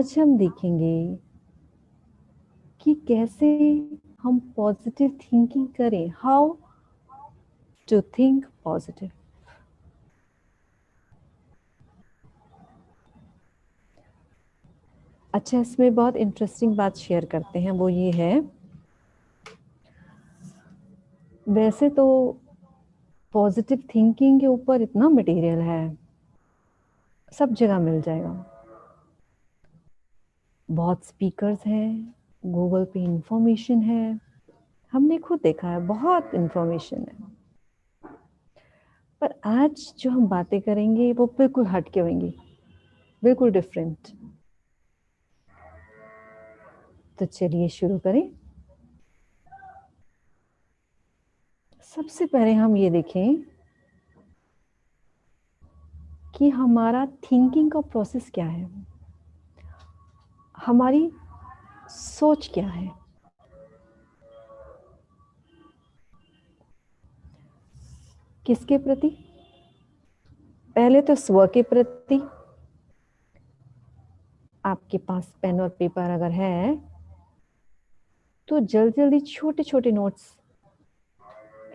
आज हम देखेंगे कि कैसे हम पॉजिटिव थिंकिंग करें, हाउ टू थिंक पॉजिटिव। अच्छा, इसमें बहुत इंटरेस्टिंग बात शेयर करते हैं, वो ये है, वैसे तो पॉजिटिव थिंकिंग के ऊपर इतना मटेरियल है, सब जगह मिल जाएगा, बहुत स्पीकर्स हैं, गूगल पे इंफॉर्मेशन है, हमने खुद देखा है, बहुत इंफॉर्मेशन है। पर आज जो हम बातें करेंगे वो बिल्कुल हटके होंगी, बिल्कुल डिफरेंट। तो चलिए शुरू करें। सबसे पहले हम ये देखें कि हमारा थिंकिंग का प्रोसेस क्या है, हमारी सोच क्या है। किसके प्रति? पहले तो स्व के प्रति। आपके पास पेन और पेपर अगर है तो जल्दी जल्दी छोटे छोटे नोट्स,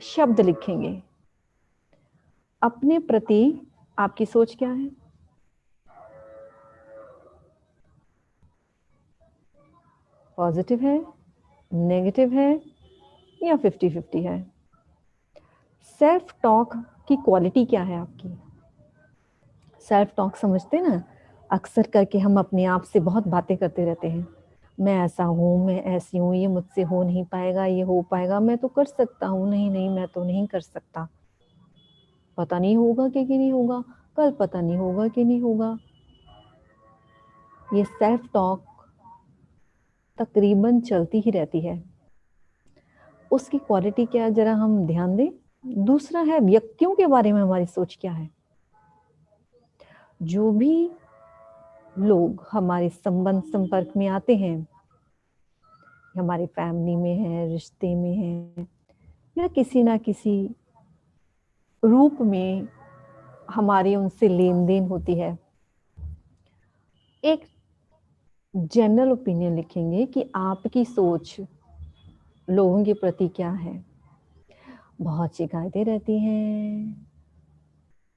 शब्द लिखेंगे। अपने प्रति आपकी सोच क्या है? पॉजिटिव है, नेगेटिव है या 50-50 है? सेल्फ टॉक की क्वालिटी क्या है आपकी? सेल्फ टॉक समझते हैं ना, अक्सर करके हम अपने आप से बहुत बातें करते रहते हैं। मैं ऐसा हूँ, मैं ऐसी हूँ, ये मुझसे हो नहीं पाएगा, ये हो पाएगा, मैं तो कर सकता हूँ, नहीं नहीं मैं तो नहीं कर सकता, पता नहीं होगा कि नहीं होगा, कल पता नहीं होगा कि नहीं होगा। ये सेल्फ टॉक तकरीबन चलती ही रहती है। उसकी क्वालिटी क्या है जरा हम ध्यान दें। दूसरा है व्यक्तियों के बारे में हमारी सोच क्या है। जो भी लोग हमारे संबंध संपर्क में आते हैं, हमारी फैमिली में है, रिश्ते में है, या किसी ना किसी रूप में हमारी उनसे लेन देन होती है, एक जनरल ओपिनियन लिखेंगे कि आपकी सोच लोगों के प्रति क्या है। बहुत शिकायतें रहती हैं,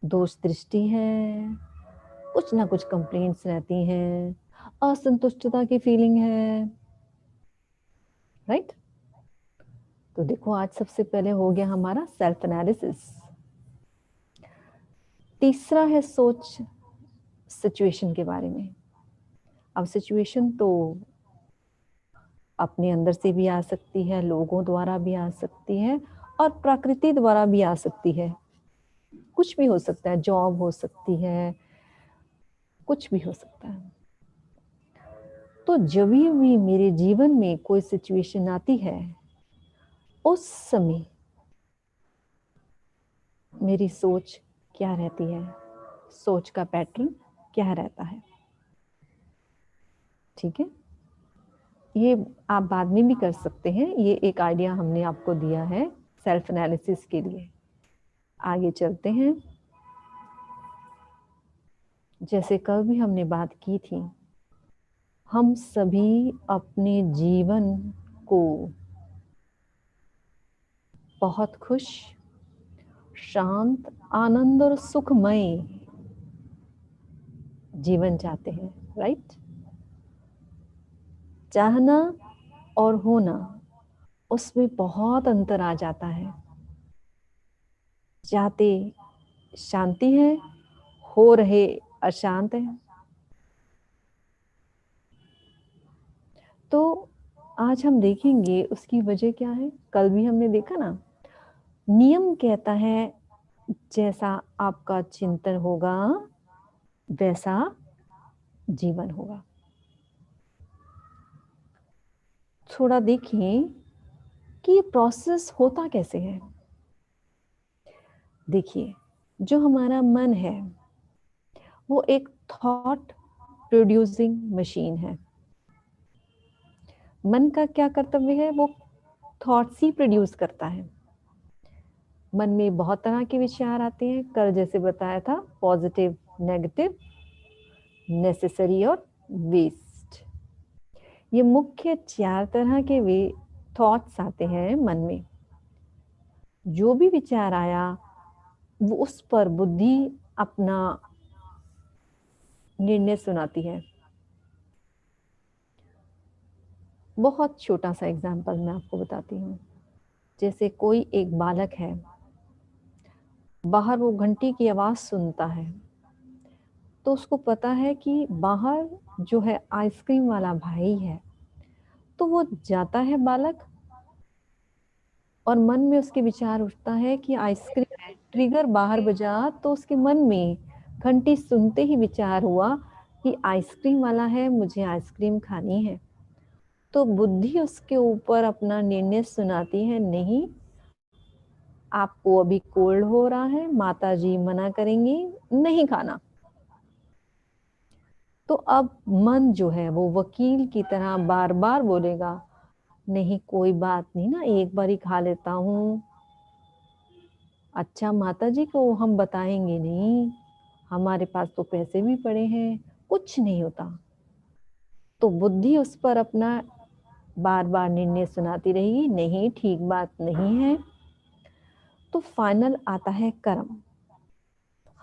दोष दृष्टि है, कुछ ना कुछ कंप्लेंट्स रहती हैं, असंतुष्टता की फीलिंग है, राइट? तो देखो, आज सबसे पहले हो गया हमारा सेल्फ एनालिसिस। तीसरा है सोच सिचुएशन के बारे में। अब सिचुएशन तो अपने अंदर से भी आ सकती है, लोगों द्वारा भी आ सकती है, और प्रकृति द्वारा भी आ सकती है। कुछ भी हो सकता है, जॉब हो सकती है, कुछ भी हो सकता है। तो जब भी मेरे जीवन में कोई सिचुएशन आती है, उस समय मेरी सोच क्या रहती है, सोच का पैटर्न क्या रहता है। ठीक है, ये आप बाद में भी कर सकते हैं, ये एक आइडिया हमने आपको दिया है सेल्फ एनालिसिस के लिए। आगे चलते हैं। जैसे कल भी हमने बात की थी, हम सभी अपने जीवन को बहुत खुश, शांत, आनंद और सुखमय जीवन चाहते हैं, राइट? चाहना और होना, उसमें बहुत अंतर आ जाता है। चाहते शांति है, हो रहे अशांत है। तो आज हम देखेंगे उसकी वजह क्या है। कल भी हमने देखा ना, नियम कहता है जैसा आपका चिंतन होगा वैसा जीवन होगा। थोड़ा देखें कि ये प्रोसेस होता कैसे है। देखिए, जो हमारा मन है वो एक थॉट प्रोड्यूसिंग मशीन है। मन का क्या कर्तव्य है? वो थॉट्स ही प्रोड्यूस करता है। मन में बहुत तरह के विचार आते हैं, कल जैसे बताया था, पॉजिटिव, नेगेटिव, नेसेसरी और वेस्ट। ये मुख्य 4 तरह के वे थॉट्स आते हैं मन में। जो भी विचार आया वो उस पर बुद्धि अपना निर्णय सुनाती है। बहुत छोटा सा एग्जाम्पल मैं आपको बताती हूँ। जैसे कोई एक बालक है, बाहर वो घंटी की आवाज सुनता है, तो उसको पता है कि बाहर जो है आइसक्रीम वाला भाई है, तो वो जाता है बालक, और मन में उसके विचार उठता है कि आइसक्रीम है, ट्रिगर बाहर बजा, तो उसके मन में घंटी सुनते ही विचार हुआ कि आइसक्रीम वाला है, मुझे आइसक्रीम खानी है। तो बुद्धि उसके ऊपर अपना निर्णय सुनाती है, नहीं, आपको अभी कोल्ड हो रहा है, माता जी मना करेंगी, नहीं खाना। तो अब मन जो है वो वकील की तरह बार बार बोलेगा, नहीं कोई बात नहीं ना, एक बार ही खा लेता हूँ। अच्छा माता जी को हम बताएंगे नहीं, हमारे पास तो पैसे भी पड़े हैं, कुछ नहीं होता। तो बुद्धि उस पर अपना बार बार निर्णय सुनाती रहेगी, नहीं ठीक बात नहीं है। तो फाइनल आता है कर्म।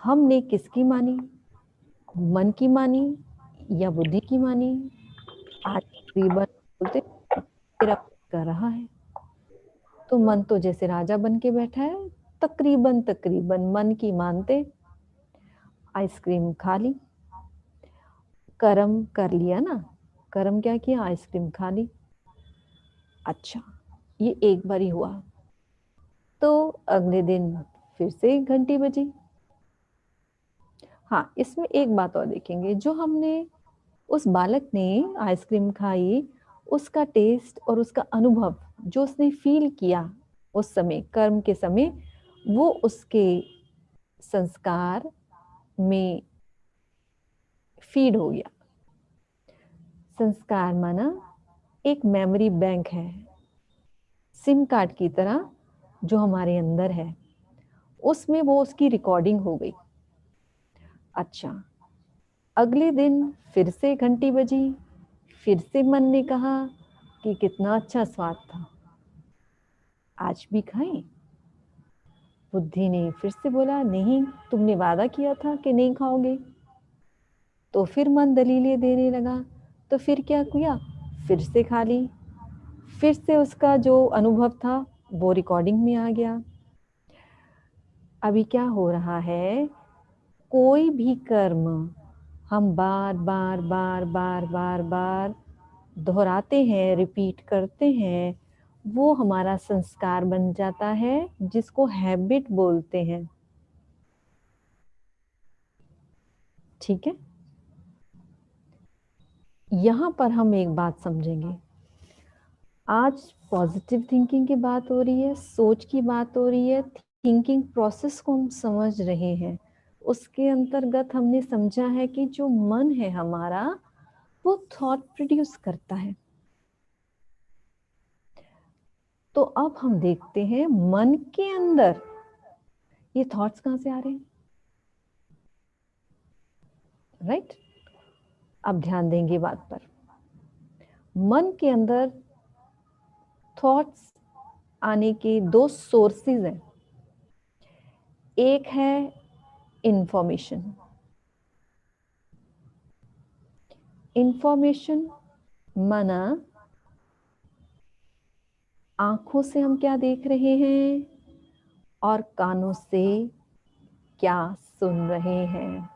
हमने किसकी मानी, मन की मानी या बुद्धि की मानी? आज तकरीबन बोलते मेरा कर रहा है, तो मन तो जैसे राजा बन के बैठा है, तकरीबन तकरीबन मन की मानते आइसक्रीम खा ली। कर्म कर लिया ना, कर्म क्या किया, आइसक्रीम खा ली। अच्छा, ये एक बार ही हुआ, तो अगले दिन फिर से घंटी बजी। हाँ, इसमें एक बात और देखेंगे, जो हमने उस बालक ने आइसक्रीम खाई, उसका टेस्ट और उसका अनुभव जो उसने फील किया उस समय कर्म के समय, वो उसके संस्कार में फीड हो गया। संस्कार माना एक मेमोरी बैंक है, सिम कार्ड की तरह जो हमारे अंदर है, उसमें वो उसकी रिकॉर्डिंग हो गई। अच्छा, अगले दिन फिर से घंटी बजी, फिर से मन ने कहा कि कितना अच्छा स्वाद था, आज भी खाएं। बुद्धि ने फिर से बोला, नहीं, तुमने वादा किया था कि नहीं खाओगे। तो फिर मन दलीलें देने लगा, तो फिर क्या किया, फिर से खा ली। फिर से उसका जो अनुभव था वो रिकॉर्डिंग में आ गया। अभी क्या हो रहा है, कोई भी कर्म हम बार बार बार बार बार बार दोहराते हैं, रिपीट करते हैं, वो हमारा संस्कार बन जाता है, जिसको हैबिट बोलते हैं। ठीक है, यहां पर हम एक बात समझेंगे। आज पॉजिटिव थिंकिंग की बात हो रही है, सोच की बात हो रही है, थिंकिंग प्रोसेस को हम समझ रहे हैं। उसके अंतर्गत हमने समझा है कि जो मन है हमारा, वो थॉट प्रोड्यूस करता है। तो अब हम देखते हैं मन के अंदर ये थॉट्स कहां से आ रहे हैं, राइट? अब ध्यान देंगे बात पर। मन के अंदर थॉट्स आने के दो सोर्सेज हैं। एक है इंफॉर्मेशन। इंफॉर्मेशन माना आंखों से हम क्या देख रहे हैं और कानों से क्या सुन रहे हैं।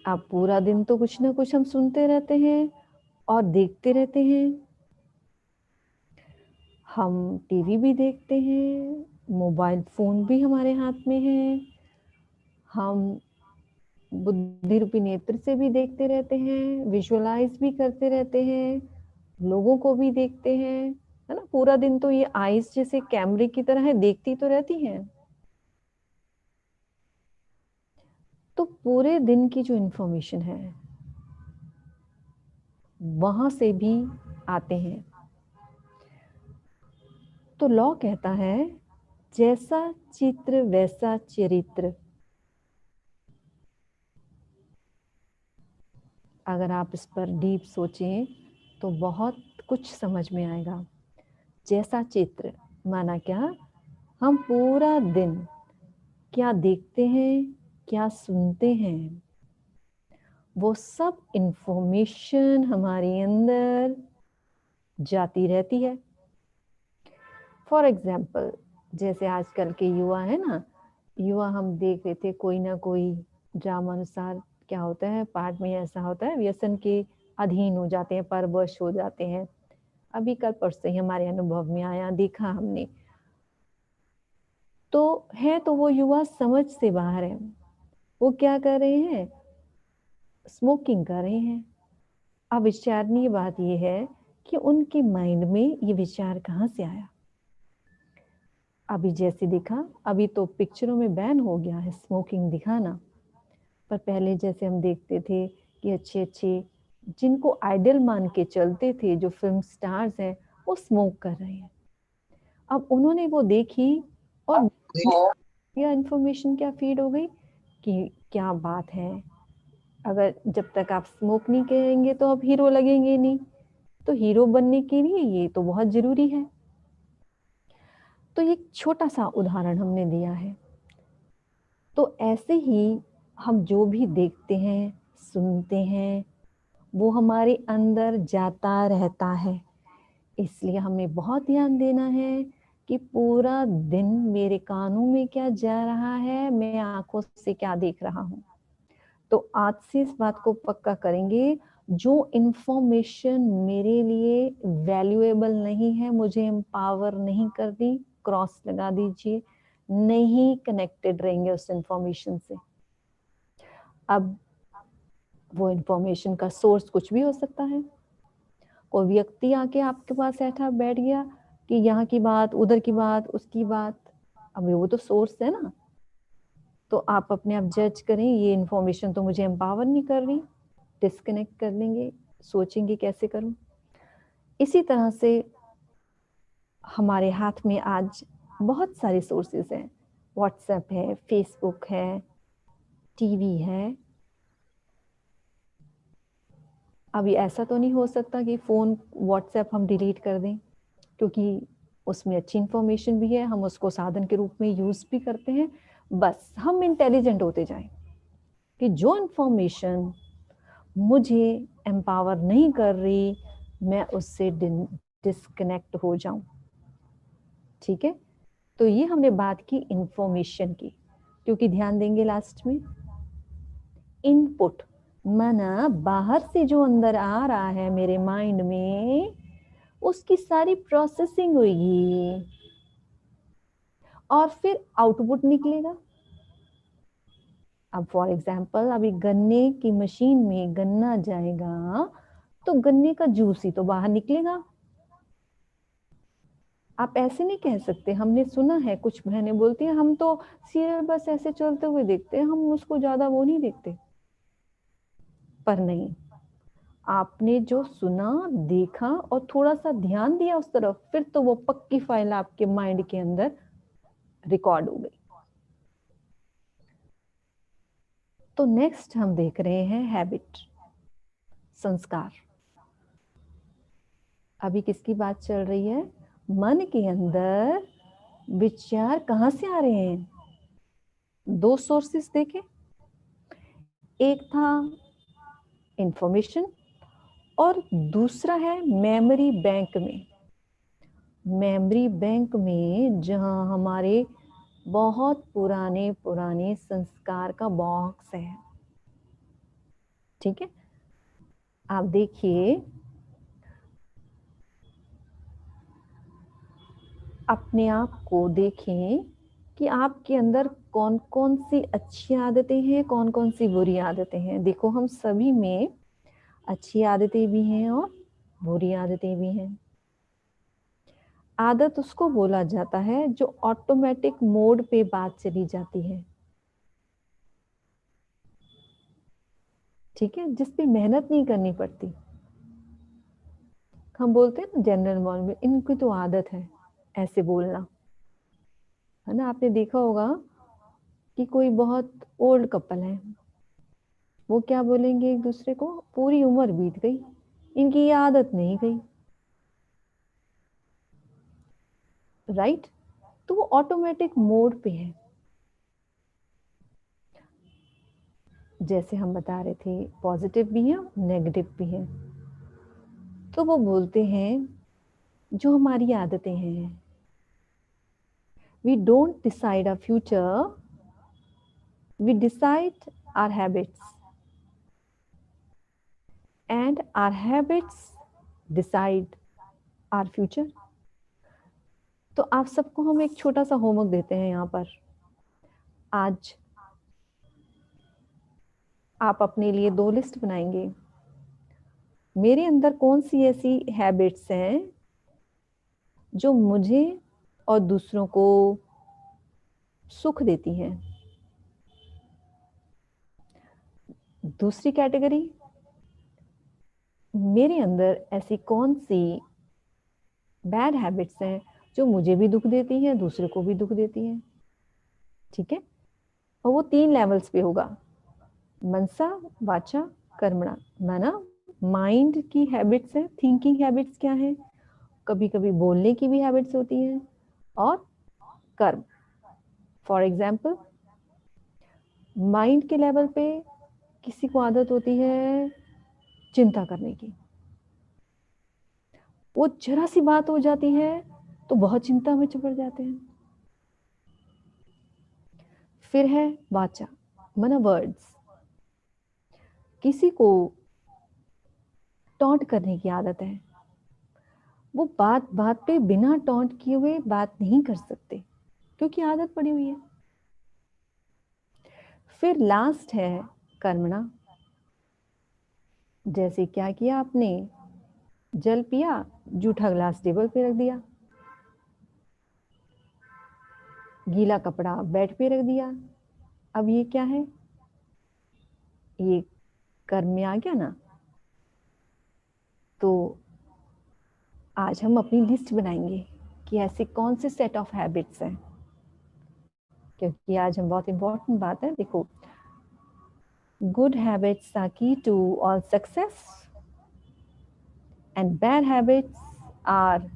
अब पूरा दिन तो कुछ ना कुछ हम सुनते रहते हैं और देखते रहते हैं। हम टीवी भी देखते हैं, मोबाइल फोन भी हमारे हाथ में है, हम बुद्धि रूपी नेत्र से भी देखते रहते हैं, विजुअलाइज भी करते रहते हैं, लोगों को भी देखते हैं, है ना? पूरा दिन तो ये आईज जैसे कैमरे की तरह है, देखती तो रहती हैं। तो पूरे दिन की जो इंफॉर्मेशन है वहां से भी आते हैं। तो लॉ कहता है, जैसा चित्र वैसा चरित्र। अगर आप इस पर डीप सोचें तो बहुत कुछ समझ में आएगा। जैसा चित्र, माना क्या, हम पूरा दिन क्या देखते हैं, क्या सुनते हैं, वो सब इंफॉर्मेशन हमारे अंदर जाती रहती है। फॉर एग्जाम्पल, जैसे आजकल के युवा है ना, युवा हम देख रहे थे कोई ना कोई ड्रामा अनुसार क्या होता है, पार्ट में ऐसा होता है व्यसन के अधीन हो जाते हैं, परवश हो जाते हैं। अभी कल परसों ही हमारे अनुभव में आया, देखा हमने। तो वो युवा समझ से बाहर है। वो क्या कर रहे हैं, स्मोकिंग कर रहे हैं। अब विचारणीय बात यह है कि उनके माइंड में ये विचार कहाँ से आया। अभी जैसे दिखा, अभी तो पिक्चरों में बैन हो गया है स्मोकिंग दिखाना, पर पहले जैसे हम देखते थे कि अच्छे अच्छे जिनको आइडल मान के चलते थे, जो फिल्म स्टार्स हैं, वो स्मोक कर रहे हैं। अब उन्होंने वो देखी और यह इंफॉर्मेशन क्या फीड हो गई कि क्या बात है, अगर जब तक आप स्मोक नहीं करेंगे तो आप हीरो लगेंगे नहीं, तो हीरो बनने के लिए ये तो बहुत जरूरी है। तो ये छोटा सा उदाहरण हमने दिया है। तो ऐसे ही हम जो भी देखते हैं, सुनते हैं, वो हमारे अंदर जाता रहता है। इसलिए हमें बहुत ध्यान देना है कि पूरा दिन मेरे कानों में क्या जा रहा है, मैं आंखों से क्या देख रहा हूँ। तो आज से इस बात को पक्का करेंगे, जो इंफॉर्मेशन मेरे लिए वैल्यूएबल नहीं है, मुझे एम्पावर नहीं कर दी, क्रॉस लगा दीजिए, नहीं कनेक्टेड रहेंगे उस इंफॉर्मेशन से। अब वो इंफॉर्मेशन का सोर्स कुछ भी हो सकता है। कोई व्यक्ति आके आपके पास बैठ गया कि यहाँ की बात, उधर की बात, उसकी बात, अब वो तो सोर्स है ना। तो आप अपने आप जज करें, ये इंफॉर्मेशन तो मुझे एम्पावर नहीं कर रही, डिस्कनेक्ट कर लेंगे, सोचेंगे कैसे करूं। इसी तरह से हमारे हाथ में आज बहुत सारे सोर्सेस हैं, व्हाट्सएप है, फेसबुक है, टीवी है। अभी ऐसा तो नहीं हो सकता कि फ़ोन व्हाट्सएप हम डिलीट कर दें, क्योंकि उसमें अच्छी इंफॉर्मेशन भी है, हम उसको साधन के रूप में यूज़ भी करते हैं। बस हम इंटेलिजेंट होते जाएं कि जो इंफॉर्मेशन मुझे एम्पावर नहीं कर रही, मैं उससे डिस्कनेक्ट हो जाऊं। ठीक है, तो ये हमने बात की इंफॉर्मेशन की, क्योंकि ध्यान देंगे लास्ट में इनपुट, माना बाहर से जो अंदर आ रहा है मेरे माइंड में, उसकी सारी प्रोसेसिंग होगी और फिर आउटपुट निकलेगा। अब फॉर एग्जाम्पल, अभी गन्ने की मशीन में गन्ना जाएगा तो गन्ने का जूस ही तो बाहर निकलेगा। आप ऐसे नहीं कह सकते, हमने सुना है कुछ बहनें बोलती हैं हम तो सीरियल बस ऐसे चलते हुए देखते हैं, हम उसको ज्यादा वो नहीं देखते। पर नहीं, आपने जो सुना, देखा और थोड़ा सा ध्यान दिया उस तरफ, फिर तो वो पक्की फाइल आपके माइंड के अंदर रिकॉर्ड हो गई। तो नेक्स्ट हम देख रहे हैं हैबिट, संस्कार। अभी किसकी बात चल रही है, मन के अंदर विचार कहां से आ रहे हैं। दो सोर्सेस देखे, एक था इंफॉर्मेशन और दूसरा है मेमोरी बैंक में। मेमोरी बैंक में जहां हमारे बहुत पुराने पुराने संस्कार का बॉक्स है। ठीक है, आप देखिए, अपने आप को देखें कि आपके अंदर कौन कौन सी अच्छी आदतें हैं, कौन कौन सी बुरी आदतें हैं। देखो, हम सभी में अच्छी आदतें भी हैं और बुरी आदतें भी हैं। आदत उसको बोला जाता है जो ऑटोमेटिक मोड पे बात चली जाती है। ठीक है, जिसपे मेहनत नहीं करनी पड़ती। हम बोलते हैं ना जनरल नॉलेज में, इनकी तो आदत है ऐसे बोलना, है ना। आपने देखा होगा कि कोई बहुत ओल्ड कपल है, वो क्या बोलेंगे एक दूसरे को, पूरी उम्र बीत गई, इनकी ये आदत नहीं गई। राइट? तो वो ऑटोमेटिक मोड पे है। जैसे हम बता रहे थे, पॉजिटिव भी है, नेगेटिव भी है। तो वो बोलते हैं जो हमारी आदतें हैं, we don't decide our future, we decide our habits, and our habits decide our future. तो आप सबको हम एक छोटा सा होमवर्क देते हैं यहाँ पर। आज आप अपने लिए 2 लिस्ट बनाएंगे। मेरे अंदर कौन सी ऐसी हैबिट्स हैं जो मुझे और दूसरों को सुख देती हैं। दूसरी कैटेगरी, मेरे अंदर ऐसी कौन सी बैड हैबिट्स हैं जो मुझे भी दुख देती हैं, दूसरे को भी दुख देती हैं। ठीक है? और वो 3 लेवल्स पे होगा, मनसा वाचा कर्मणा। माना माइंड की हैबिट्स है, थिंकिंग हैबिट्स क्या है, कभी कभी बोलने की भी हैबिट्स होती हैं, और कर्म। फॉर एग्जाम्पल, माइंड के लेवल पे किसी को आदत होती है चिंता करने की, वो जरा सी बात हो जाती है तो बहुत चिंता में पड़ जाते हैं। फिर है वाचा, माना वर्ड्स, किसी को टॉन्ट करने की आदत है, वो बात बात पे बिना टॉन्ट किए हुए बात नहीं कर सकते क्योंकि आदत पड़ी हुई है। फिर लास्ट है कर्मणा, जैसे क्या किया आपने, जल पिया, जूठा ग्लास टेबल पे रख दिया, गीला कपड़ा बेड पे रख दिया। अब ये क्या है, ये कर्म में आ गया ना। तो आज हम अपनी लिस्ट बनाएंगे कि ऐसे कौन से सेट ऑफ हैबिट्स हैं, क्योंकि आज हम बहुत इंपॉर्टेंट बात है। देखो, good habits are key to all success and bad habits are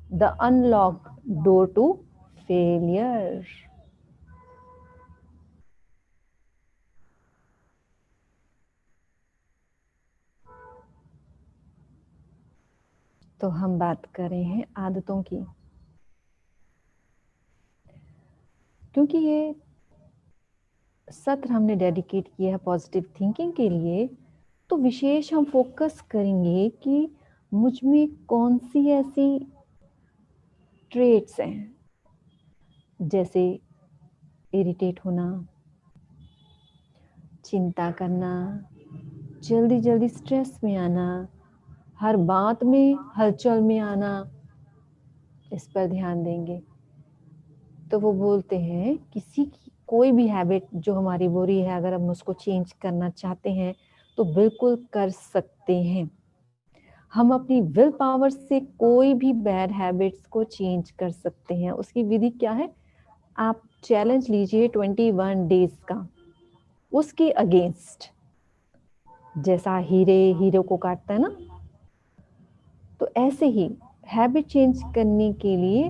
the unlock door to failure. तो हम बात कर रहे हैं आदतों की, क्योंकि ये सत्र हमने डेडिकेट किया है पॉजिटिव थिंकिंग के लिए, तो विशेष हम फोकस करेंगे कि मुझ में कौन सी ऐसी ट्रेट्स हैं, जैसे इरिटेट होना, चिंता करना, जल्दी जल्दी स्ट्रेस में आना, हर बात में हलचल में आना, इस पर ध्यान देंगे। तो वो बोलते हैं किसी की कोई भी हैबिट जो हमारी बुरी है, अगर हम उसको चेंज करना चाहते हैं तो बिल्कुल कर सकते हैं। हम अपनी विल पावर से कोई भी बैड हैबिट्स को चेंज कर सकते हैं। उसकी विधि क्या है, आप चैलेंज लीजिए 21 डेज का, उसके अगेंस्ट। जैसा हीरे को काटता है ना, तो ऐसे ही हैबिट चेंज करने के लिए,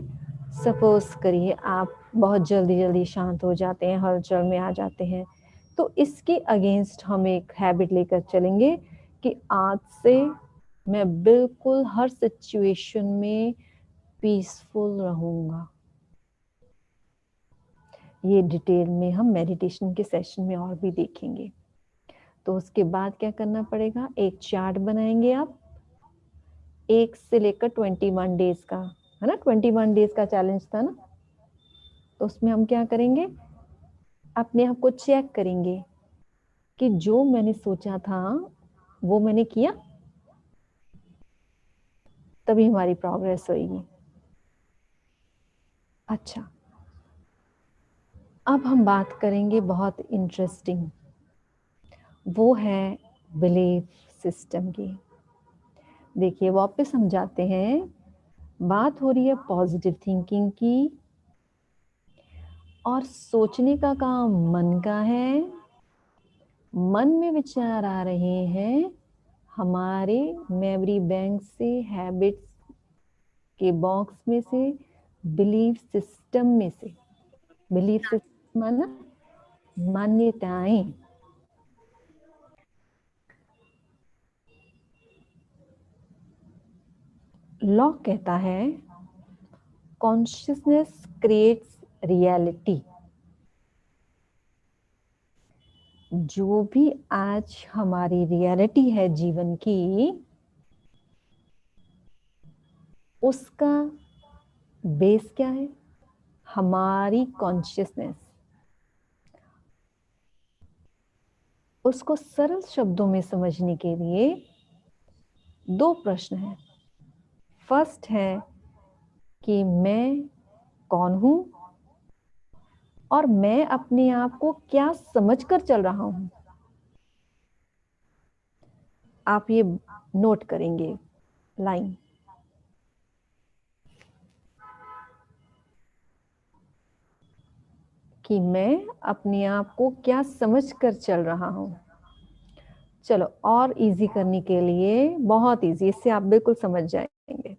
सपोज करिए आप बहुत जल्दी जल्दी शांत हो जाते हैं, हलचल में आ जाते हैं, तो इसके अगेंस्ट हम एक हैबिट लेकर चलेंगे कि आज से मैं बिल्कुल हर सिचुएशन में पीसफुल रहूंगा। ये डिटेल में हम मेडिटेशन के सेशन में और भी देखेंगे। तो उसके बाद क्या करना पड़ेगा, एक चार्ट बनाएंगे आप, 1 से लेकर 21 डेज का, है ना, 21 डेज का चैलेंज था ना। तो उसमें हम क्या करेंगे, अपने आप को चेक करेंगे कि जो मैंने सोचा था वो मैंने किया, तभी हमारी प्रोग्रेस होगी। अच्छा, अब हम बात करेंगे बहुत इंटरेस्टिंग, वो है बिलीफ सिस्टम की। देखिए वापस हम जाते हैं, बात हो रही है पॉजिटिव थिंकिंग की, और सोचने का काम मन का है, मन में विचार आ रहे हैं हमारे मेमोरी बैंक से, हैबिट्स के बॉक्स में से, बिलीफ सिस्टम में से। बिलीफ सिस्टम माना मान्यताएं। लॉक कहता है कॉन्शियसनेस क्रिएट्स रियलिटी। जो भी आज हमारी रियलिटी है जीवन की, उसका बेस क्या है? हमारी कॉन्शियसनेस। उसको सरल शब्दों में समझने के लिए दो प्रश्न हैं। फर्स्ट है कि मैं कौन हूं और मैं अपने आप को क्या समझकर चल रहा हूं। आप ये नोट करेंगे लाइन। कि मैं अपने आप को क्या समझकर चल रहा हूं। चलो और इजी करने के लिए, बहुत इजी, इससे आप बिल्कुल समझ जाएंगे।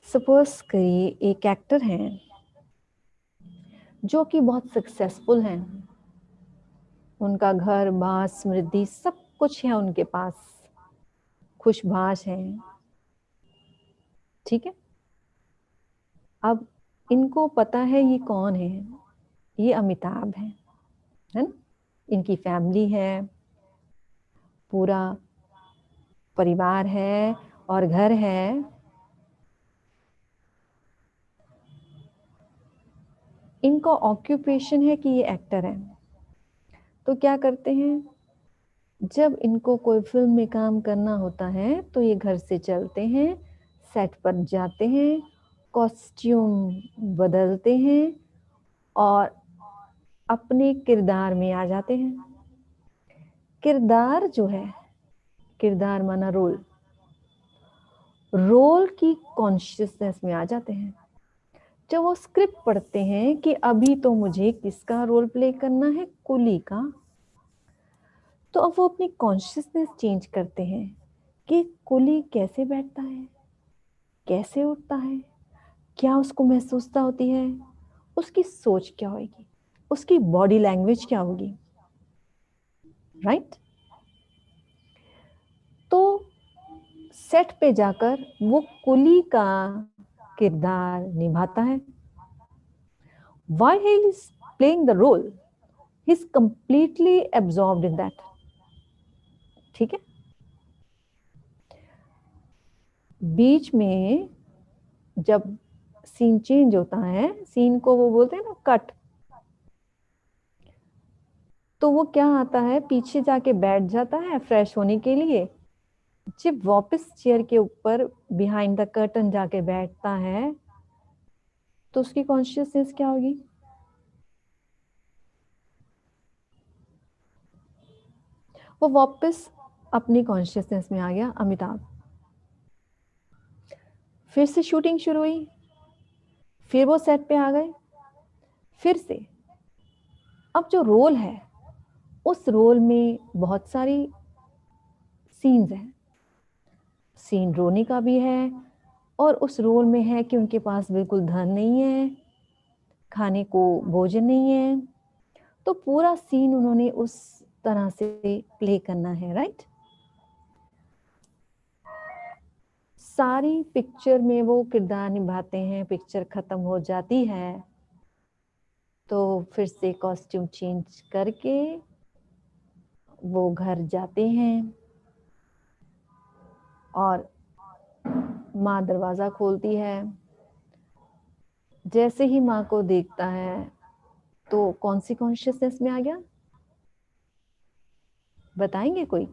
सपोज करिए एक एक्टर हैं जो कि बहुत सक्सेसफुल हैं। उनका घर बार समृद्धि सब कुछ है उनके पास, खुशबाश हैं, ठीक है। अब इनको पता है ये कौन है, ये अमिताभ है ना। इनकी फैमिली है, पूरा परिवार है और घर है। इनका ऑक्यूपेशन है कि ये एक्टर है। तो क्या करते हैं, जब इनको कोई फिल्म में काम करना होता है तो ये घर से चलते हैं, सेट पर जाते हैं, कॉस्ट्यूम बदलते हैं और अपने किरदार में आ जाते हैं। किरदार जो है, किरदार माना रोल, रोल की कॉन्शियसनेस में आ जाते हैं। जब वो स्क्रिप्ट पढ़ते हैं कि अभी तो मुझे किसका रोल प्ले करना है, कुली का, तो अब वो अपनी कॉन्शियसनेस चेंज करते हैं कि कुली कैसे बैठता है, कैसे उठता है, क्या उसको महसूसता होती है, उसकी सोच क्या होगी, उसकी बॉडी लैंग्वेज क्या होगी, राइट। तो सेट पे जाकर वो कुली का किरदार निभाता है। While he is playing the role, he is completely absorbed in that. ठीक है। बीच में जब सीन चेंज होता है, सीन को वो बोलते हैं ना कट, तो वो क्या आता है, पीछे जाके बैठ जाता है फ्रेश होने के लिए। जब वापस चेयर के ऊपर बिहाइंड द कर्टन जाके बैठता है तो उसकी कॉन्शियसनेस क्या होगी, वो वापस अपनी कॉन्शियसनेस में आ गया अमिताभ। फिर से शूटिंग शुरू हुई, फिर वो सेट पे आ गए, फिर से अब जो रोल है उस रोल में बहुत सारी सीन्स हैं। सीन रोने का भी है और उस रोल में है कि उनके पास बिल्कुल धन नहीं है, खाने को भोजन नहीं है, तो पूरा सीन उन्होंने उस तरह से प्ले करना है, राइट। सारी पिक्चर में वो किरदार निभाते हैं, पिक्चर खत्म हो जाती है तो फिर से कॉस्ट्यूम चेंज करके वो घर जाते हैं और माँ दरवाजा खोलती है। जैसे ही माँ को देखता है तो कौन सी कॉन्शियसनेस में आ गया, बताएंगे कोई?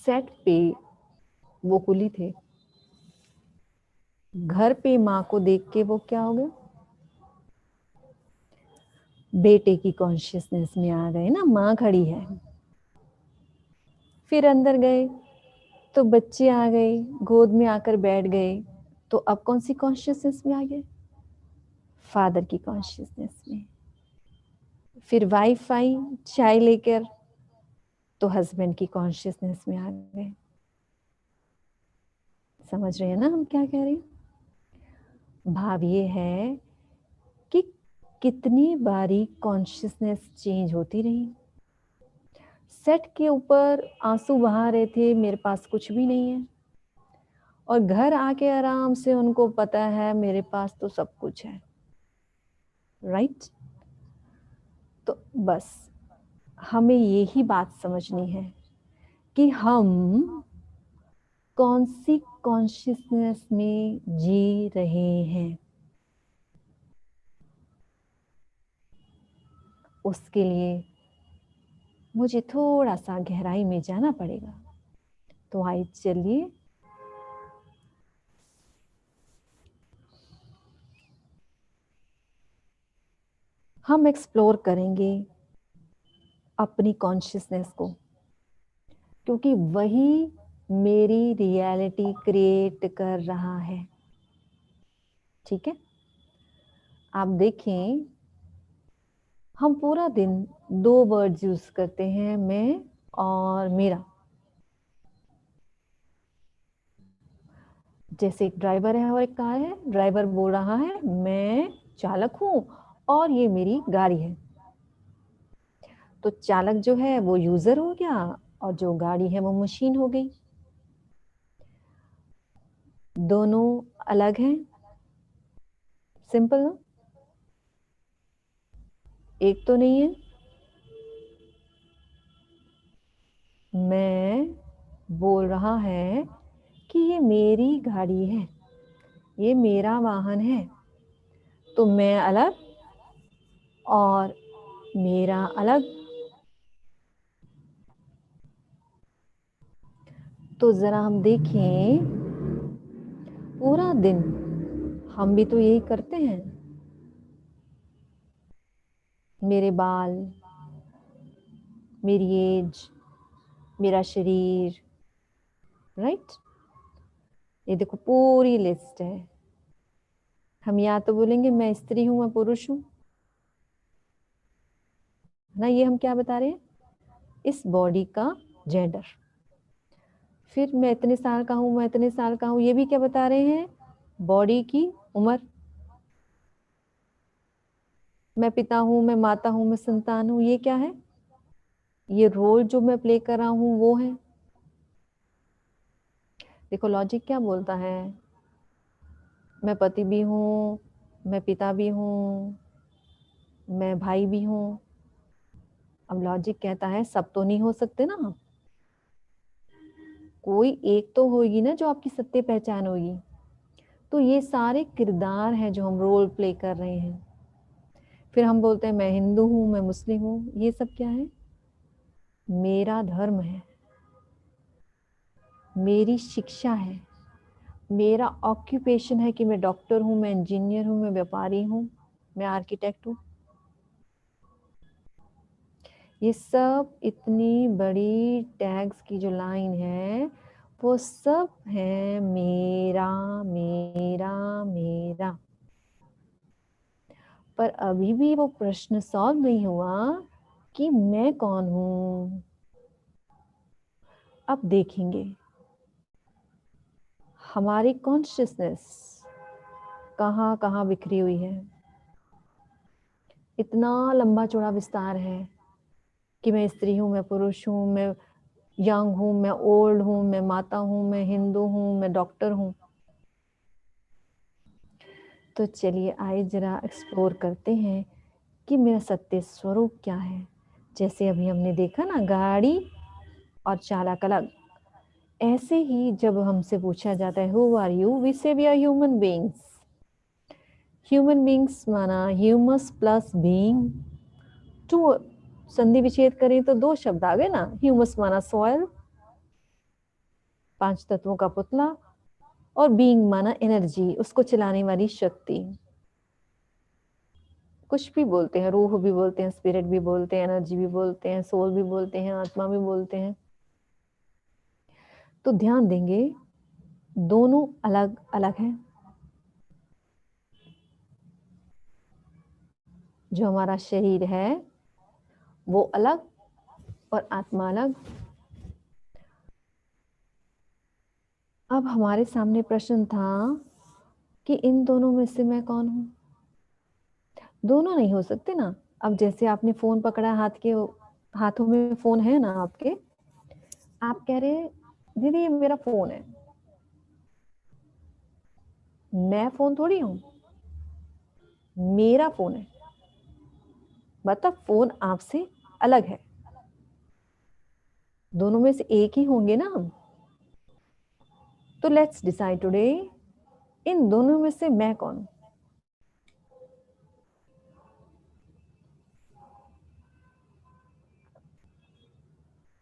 सेट पे वो कुली थे, घर पे माँ को देख के वो क्या हो गए, बेटे की कॉन्शियसनेस में आ गए ना। माँ खड़ी है, फिर अंदर गए तो बच्चे आ गए, गोद में आकर बैठ गए तो अब कौन सी कॉन्शियसनेस में आ गए? फादर की कॉन्शियसनेस में। फिर वाइफ आई चाय लेकर, तो हस्बैंड की कॉन्शियसनेस में आ गए। समझ रहे हैं ना हम क्या कह रहे हैं? भाव ये है कि कितनी बारी कॉन्शियसनेस चेंज होती रही। सेट के ऊपर आंसू बहा रहे थे, मेरे पास कुछ भी नहीं है, और घर आके आराम से उनको पता है मेरे पास तो सब कुछ है। राइट? तो बस हमें यही बात समझनी है कि हम कौन सी कॉन्शियसनेस में जी रहे हैं। उसके लिए मुझे थोड़ा सा गहराई में जाना पड़ेगा। तो आइए चलिए हम एक्सप्लोर करेंगे अपनी कॉन्शियसनेस को, क्योंकि वही मेरी रियलिटी क्रिएट कर रहा है। ठीक है? आप देखें, हम पूरा दिन दो वर्ड्स यूज करते हैं, मैं और मेरा। जैसे एक ड्राइवर है और एक कार है, ड्राइवर बोल रहा है मैं चालक हूं और ये मेरी गाड़ी है। तो चालक जो है वो यूजर हो गया और जो गाड़ी है वो मशीन हो गई। दोनों अलग हैं। सिंपल ना? एक तो नहीं है। मैं बोल रहा है कि ये मेरी गाड़ी है, ये मेरा वाहन है। तो मैं अलग और मेरा अलग। तो जरा हम देखें, पूरा दिन हम भी तो यही करते हैं। मेरे बाल, मेरी एज, मेरा शरीर। राइट? ये देखो पूरी लिस्ट है। हम या तो बोलेंगे मैं स्त्री हूं, मैं पुरुष हूं ना। ये हम क्या बता रहे हैं? इस बॉडी का जेंडर। फिर मैं इतने साल का हूं, मैं इतने साल का हूं, ये भी क्या बता रहे हैं? बॉडी की उम्र। मैं पिता हूं, मैं माता हूं, मैं संतान हूं, ये क्या है? ये रोल जो मैं प्ले कर रहा हूं वो है। देखो लॉजिक क्या बोलता है? मैं पति भी हूं, मैं पिता भी हूं, मैं भाई भी हूं। अब लॉजिक कहता है सब तो नहीं हो सकते ना, कोई एक तो होगी ना जो आपकी सत्य पहचान होगी। तो ये सारे किरदार हैं जो हम रोल प्ले कर रहे हैं। फिर हम बोलते हैं मैं हिंदू हूं, मैं मुस्लिम हूं, ये सब क्या है? मेरा धर्म है, मेरी शिक्षा है, मेरा ऑक्यूपेशन है कि मैं डॉक्टर हूं, मैं इंजीनियर हूं, मैं व्यापारी हूं, मैं आर्किटेक्ट हूं। ये सब इतनी बड़ी टैग्स की जो लाइन है वो सब है मेरा मेरा मेरा। पर अभी भी वो प्रश्न सॉल्व नहीं हुआ कि मैं कौन हूं। अब देखेंगे हमारी कॉन्शियसनेस कहाँ कहाँ बिखरी हुई है। इतना लंबा चौड़ा विस्तार है कि मैं स्त्री हूं, मैं पुरुष हूं, मैं यंग हूं, मैं ओल्ड हूं, मैं माता हूं, मैं हिंदू हूं, मैं डॉक्टर हूं। तो चलिए आइए जरा एक्सप्लोर करते हैं कि मेरा सत्य स्वरूप क्या है। जैसे अभी हमने देखा ना, गाड़ी और चालक अलग। ऐसे ही जब हमसे पूछा जाता है who are you, we say we are human beings. Human beings माना ह्यूमस प्लस बीइंग। टू संधि विच्छेद करें तो दो शब्द आ गए ना। ह्यूमस माना सॉइल, पांच तत्वों का पुतला, और बीइंग माना एनर्जी, उसको चलाने वाली शक्ति। कुछ भी बोलते हैं, रूह भी बोलते हैं, स्पिरिट भी बोलते हैं, एनर्जी भी बोलते हैं, सोल भी बोलते हैं, आत्मा भी बोलते हैं। तो ध्यान देंगे दोनों अलग अलग हैं। जो हमारा शरीर है वो अलग और आत्मा अलग। अब हमारे सामने प्रश्न था कि इन दोनों में से मैं कौन हूं? दोनों नहीं हो सकते ना। अब जैसे आपने फोन पकड़ा, हाथों में फोन है ना आपके, आप कह रहे दीदी ये मेरा फोन है, मैं फोन थोड़ी हूं, मेरा फोन है, मतलब फोन आपसे अलग है। दोनों में से एक ही होंगे ना हम। तो लेट्स डिसाइड टुडे, इन दोनों में से मैं कौन हूं?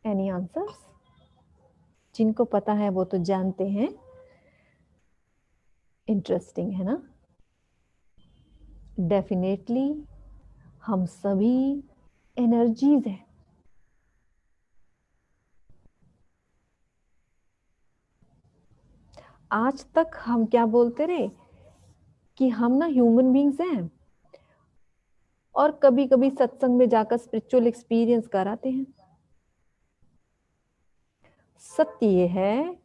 Any answers? जिनको पता है वो तो जानते हैं। इंटरेस्टिंग है ना। डेफिनेटली हम सभी एनर्जीज हैं। आज तक हम क्या बोलते रहे कि हम ना ह्यूमन बींग्स हैं, और कभी कभी सत्संग में जाकर स्पिरिचुअल एक्सपीरियंस कराते हैं। सत्य ये है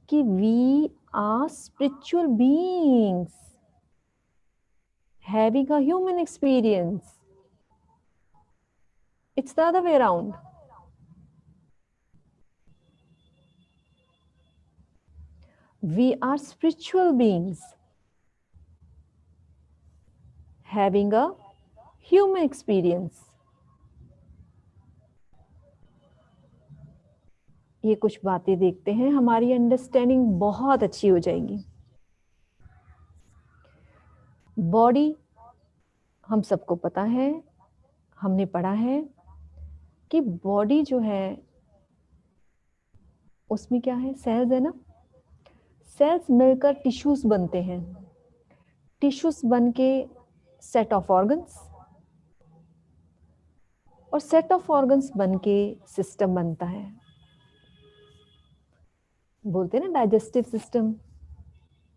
कि we are spiritual beings having a human experience. It's the other way around. We are spiritual beings having a human experience. ये कुछ बातें देखते हैं, हमारी अंडरस्टैंडिंग बहुत अच्छी हो जाएगी। बॉडी, हम सबको पता है, हमने पढ़ा है कि बॉडी जो है उसमें क्या है, सेल्स है ना। सेल्स मिलकर टिश्यूज बनते हैं, टिश्यूज बन के सेट ऑफ ऑर्गन्स, और सेट ऑफ ऑर्गन्स बन के सिस्टम बनता है। बोलते हैं ना डाइजेस्टिव सिस्टम।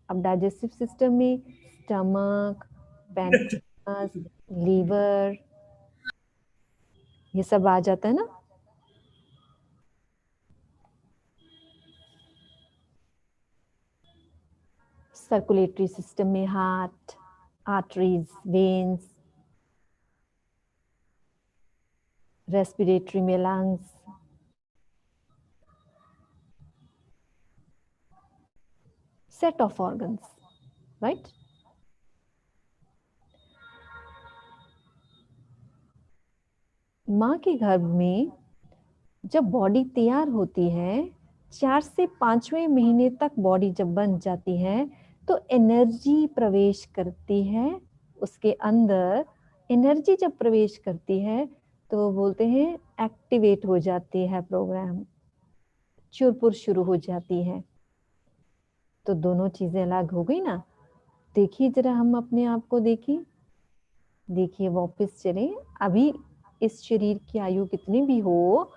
अब डाइजेस्टिव सिस्टम में स्टमक, पैनक्रियास, लीवर, ये सब आ जाता है ना। सर्कुलेटरी सिस्टम में हार्ट, आर्टरीज, वेन्स, रेस्पिरेटरी में lungs, set of organs, right. माँ के गर्भ में जब बॉडी तैयार होती है, 4 से 5वें महीने तक बॉडी जब बन जाती है तो एनर्जी प्रवेश करती है उसके अंदर। एनर्जी जब प्रवेश करती है तो बोलते हैं एक्टिवेट हो जाती है प्रोग्राम, चुरपुर शुरू हो जाती है। तो दोनों चीजें अलग हो गई ना। देखिए जरा, हम अपने आप को देखिए, देखिए वापस चले। अभी इस शरीर की आयु कितनी भी हो,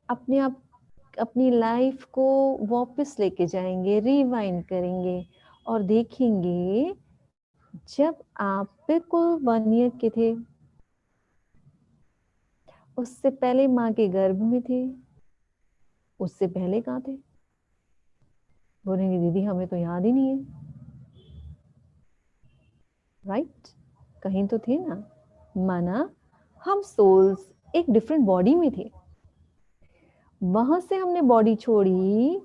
अपने आप अपनी लाइफ को वापस लेके जाएंगे, रिवाइंड करेंगे और देखेंगे जब आप बिल्कुल 1 ईयर के थे, उससे पहले माँ के गर्भ में थे, उससे पहले कहाँ थे? बोलेंगे दीदी हमें तो याद ही नहीं है। राइट, कहीं तो थे ना। माना हम सोल्स एक डिफरेंट बॉडी में थे, वहां से हमने बॉडी छोड़ी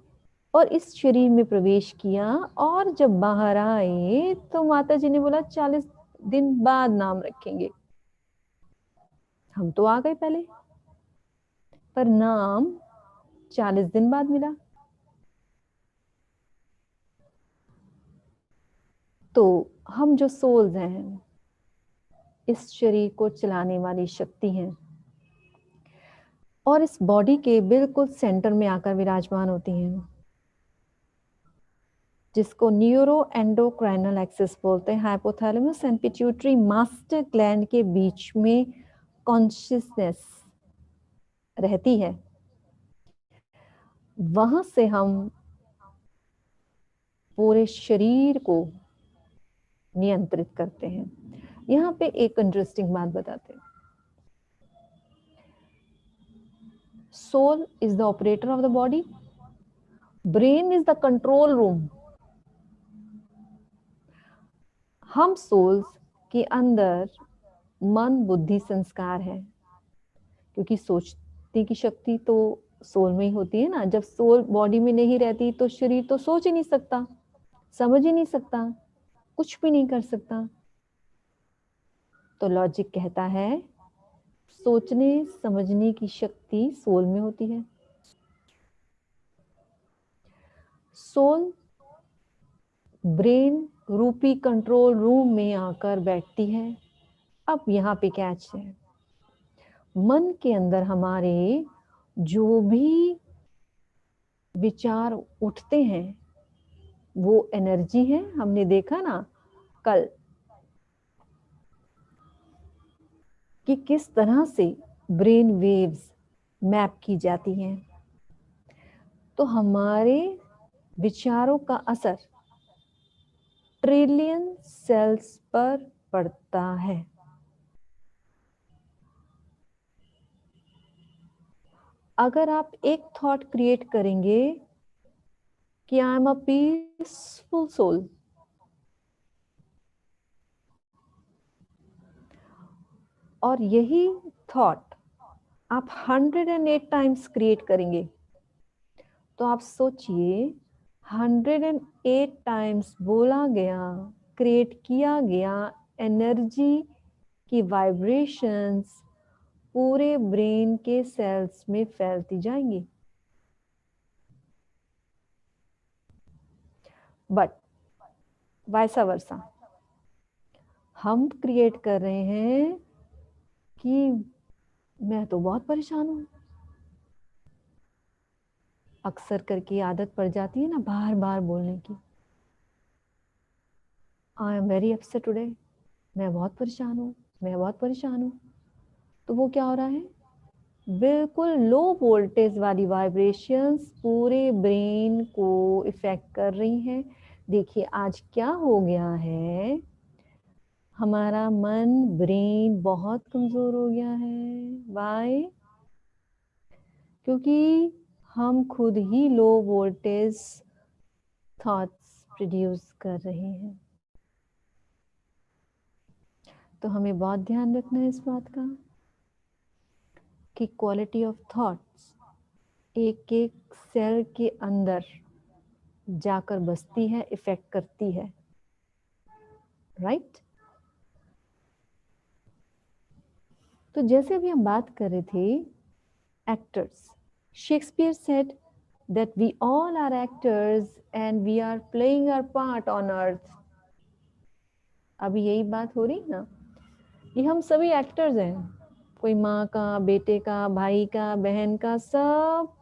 और इस शरीर में प्रवेश किया, और जब बाहर आए तो माता जी ने बोला 40 दिन बाद नाम रखेंगे। हम तो आ गए पहले, पर नाम 40 दिन बाद मिला। तो हम जो सोल्स हैं, इस शरीर को चलाने वाली शक्ति हैं, और इस बॉडी के बिल्कुल सेंटर में आकर विराजमान होती हैं, जिसको न्यूरो एंडोक्राइनल एक्सिस बोलते हैं। Hypothalamus and pituitary master gland के बीच में कॉन्शियसनेस रहती है। वहां से हम पूरे शरीर को नियंत्रित करते हैं। यहाँ पे एक इंटरेस्टिंग बात बताते हैं। Soul is the operator of the body, brain is the control room. हम सोल्स के अंदर मन, बुद्धि, संस्कार है, क्योंकि सोचने की शक्ति तो सोल में ही होती है ना। जब सोल बॉडी में नहीं रहती तो शरीर तो सोच ही नहीं सकता, समझ ही नहीं सकता, कुछ भी नहीं कर सकता। तो लॉजिक कहता है सोचने समझने की शक्ति सोल में होती है। सोल ब्रेन रूपी कंट्रोल रूम में आकर बैठती है। अब यहाँ पे कैच है, मन के अंदर हमारे जो भी विचार उठते हैं वो एनर्जी है। हमने देखा ना कल कि किस तरह से ब्रेन वेव्स मैप की जाती हैं। तो हमारे विचारों का असर ट्रिलियन सेल्स पर पड़ता है। अगर आप एक थॉट क्रिएट करेंगे कि I am a peaceful soul, और यही थॉट आप 108 टाइम्स क्रिएट करेंगे, तो आप सोचिए 108 टाइम्स बोला गया, क्रिएट किया गया एनर्जी की वाइब्रेशंस पूरे ब्रेन के सेल्स में फैलती जाएंगी। बट वैसा वर्सा हम क्रिएट कर रहे हैं कि मैं तो बहुत परेशान हूं। अक्सर करके आदत पड़ जाती है ना बार बार बोलने की, I am very upset today, मैं बहुत परेशान हूँ, मैं बहुत परेशान हूँ। तो वो क्या हो रहा है, बिल्कुल लो वोल्टेज वाली वाइब्रेशंस पूरे ब्रेन को इफेक्ट कर रही हैं। देखिए आज क्या हो गया है, हमारा मन, ब्रेन बहुत कमजोर हो गया है। वाई? क्योंकि हम खुद ही लो वोल्टेज थॉट्स प्रोड्यूस कर रहे हैं। तो हमें बहुत ध्यान रखना है इस बात का कि क्वालिटी ऑफ थॉट्स एक एक सेल के अंदर जाकर बसती है, इफेक्ट करती है। राइट? तो जैसे अभी हम बात कर रहे थे actors, Shakespeare said that we all are actors and we are playing our part on earth। अभी यही बात हो रही ना कि हम सभी एक्टर्स हैं, कोई माँ का, बेटे का, भाई का, बहन का, सब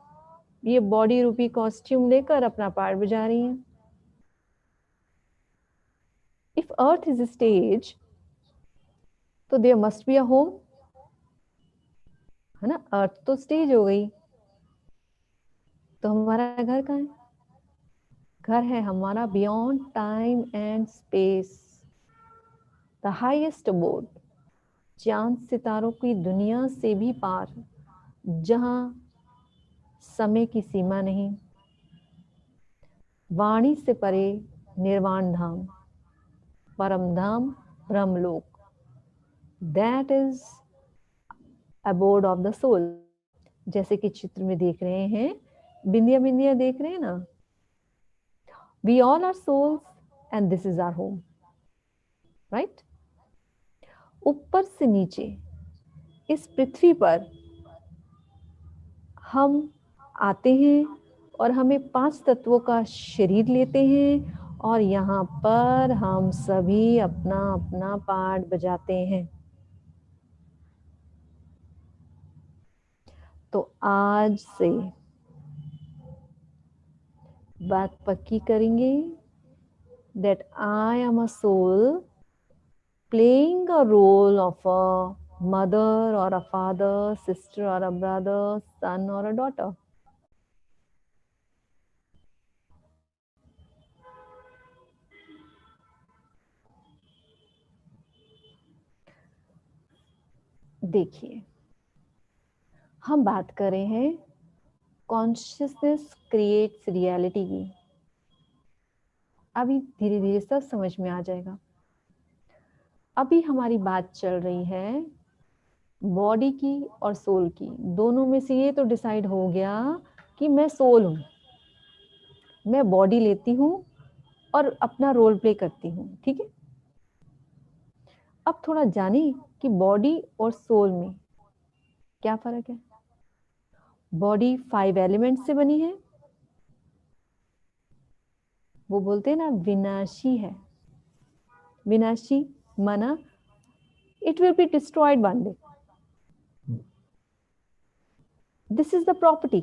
ये बॉडी रूपी कॉस्ट्यूम लेकर अपना पार्ट बजा रही हैं। इफ अर्थ इज स्टेज तो there must be a home, है ना। अर्थ तो स्टेज हो गई, तो हमारा घर कहाँ है? घर है हमारा beyond time and space, the highest abode, चांद सितारों की दुनिया से भी पार, जहां समय की सीमा नहीं, वाणी से परे निर्वाण धाम, परम धाम, Brahmalok, that is abode of the soul. जैसे कि चित्र में देख रहे हैं, बिंदिया बिंदिया देख रहे हैं ना, we all are souls and this is our home. Right? ऊपर से नीचे इस पृथ्वी पर हम आते हैं और हमें 5 तत्वों का शरीर लेते हैं और यहाँ पर हम सभी अपना अपना पार्ट बजाते हैं। तो आज से बात पक्की करेंगे that I am a soul playing a role of a mother or a father, sister or a brother, son or a daughter. देखिए, हम बात कर रहे हैं कॉन्शियसनेस क्रिएट्स रियलिटी की। अभी धीरे धीरे सब समझ में आ जाएगा। अभी हमारी बात चल रही है बॉडी की और सोल की। दोनों में से ये तो डिसाइड हो गया कि मैं सोल हूं, मैं बॉडी लेती हूं और अपना रोल प्ले करती हूं। ठीक है, अब थोड़ा जाने कि बॉडी और सोल में क्या फर्क है। बॉडी 5 एलिमेंट से बनी है, वो बोलते हैं ना विनाशी है। विनाशी माना it will be destroyed one day. This is the property,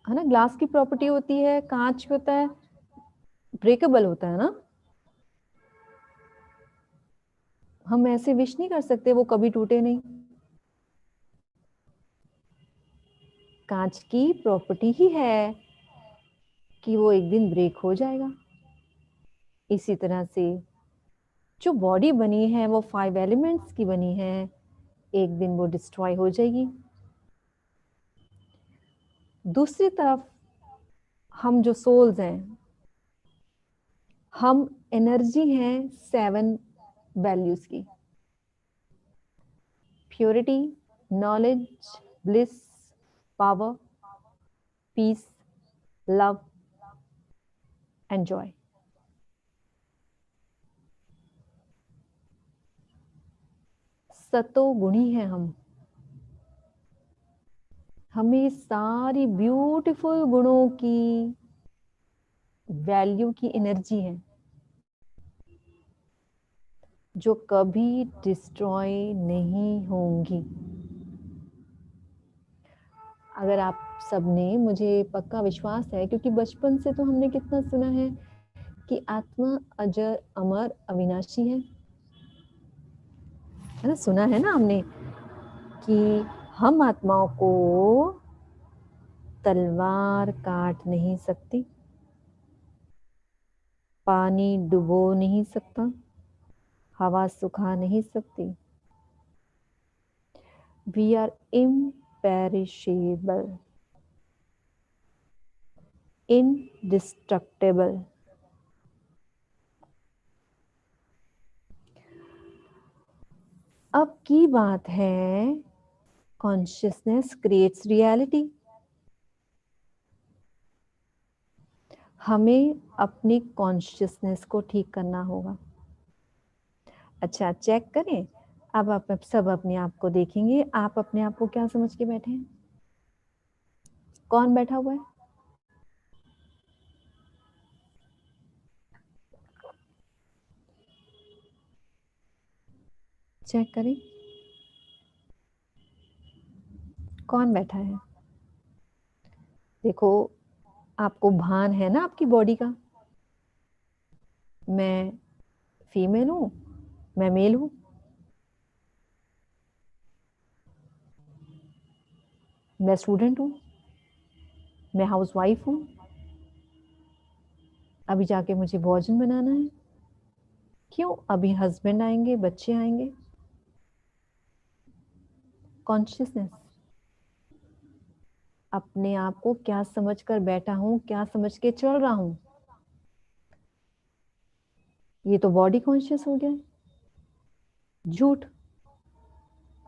है ना। ग्लास की प्रॉपर्टी होती है, कांच होता है, ब्रेकेबल होता है ना। हम ऐसे विश नहीं कर सकते वो कभी टूटे नहीं। कांच की प्रॉपर्टी ही है कि वो एक दिन ब्रेक हो जाएगा। इसी तरह से जो बॉडी बनी है वो 5 एलिमेंट्स की बनी है, एक दिन वो डिस्ट्रॉय हो जाएगी। दूसरी तरफ हम जो सोल्स हैं, हम एनर्जी हैं 7 वैल्यूज की। Purity, knowledge, bliss, power, peace, love and joy. सतोगुणी है हम। हमें सारी ब्यूटीफुल गुणों की वैल्यू की एनर्जी है जो कभी डिस्ट्रॉय नहीं होंगी। अगर आप सबने, मुझे पक्का विश्वास है क्योंकि बचपन से तो हमने कितना सुना है कि आत्मा अजर अमर अविनाशी है ना। सुना है ना हमने कि हम आत्माओं को तलवार काट नहीं सकती, पानी डुबो नहीं सकता, हवा सुखा नहीं सकती। We are imperishable, indestructible। अब की बात है कॉन्शियसनेस क्रिएट्स रियलिटी। हमें अपनी कॉन्शियसनेस को ठीक करना होगा। अच्छा, चेक करें। अब आप सब अपने आप को देखेंगे। आप अपने आप को क्या समझ के बैठे हैं? कौन बैठा हुआ है? चेक करें कौन बैठा है। देखो, आपको भान है ना आपकी बॉडी का। मैं फीमेल हूं, मैं मेल हूं, मैं स्टूडेंट हूं, मैं हाउसवाइफ हूं, अभी जाके मुझे भोजन बनाना है। क्यों? अभी हस्बैंड आएंगे, बच्चे आएंगे। कॉन्शियसनेस, अपने आप को क्या समझकर बैठा हूं, क्या समझ के चल रहा हूं, ये तो बॉडी कॉन्शियस हो गया। झूठ।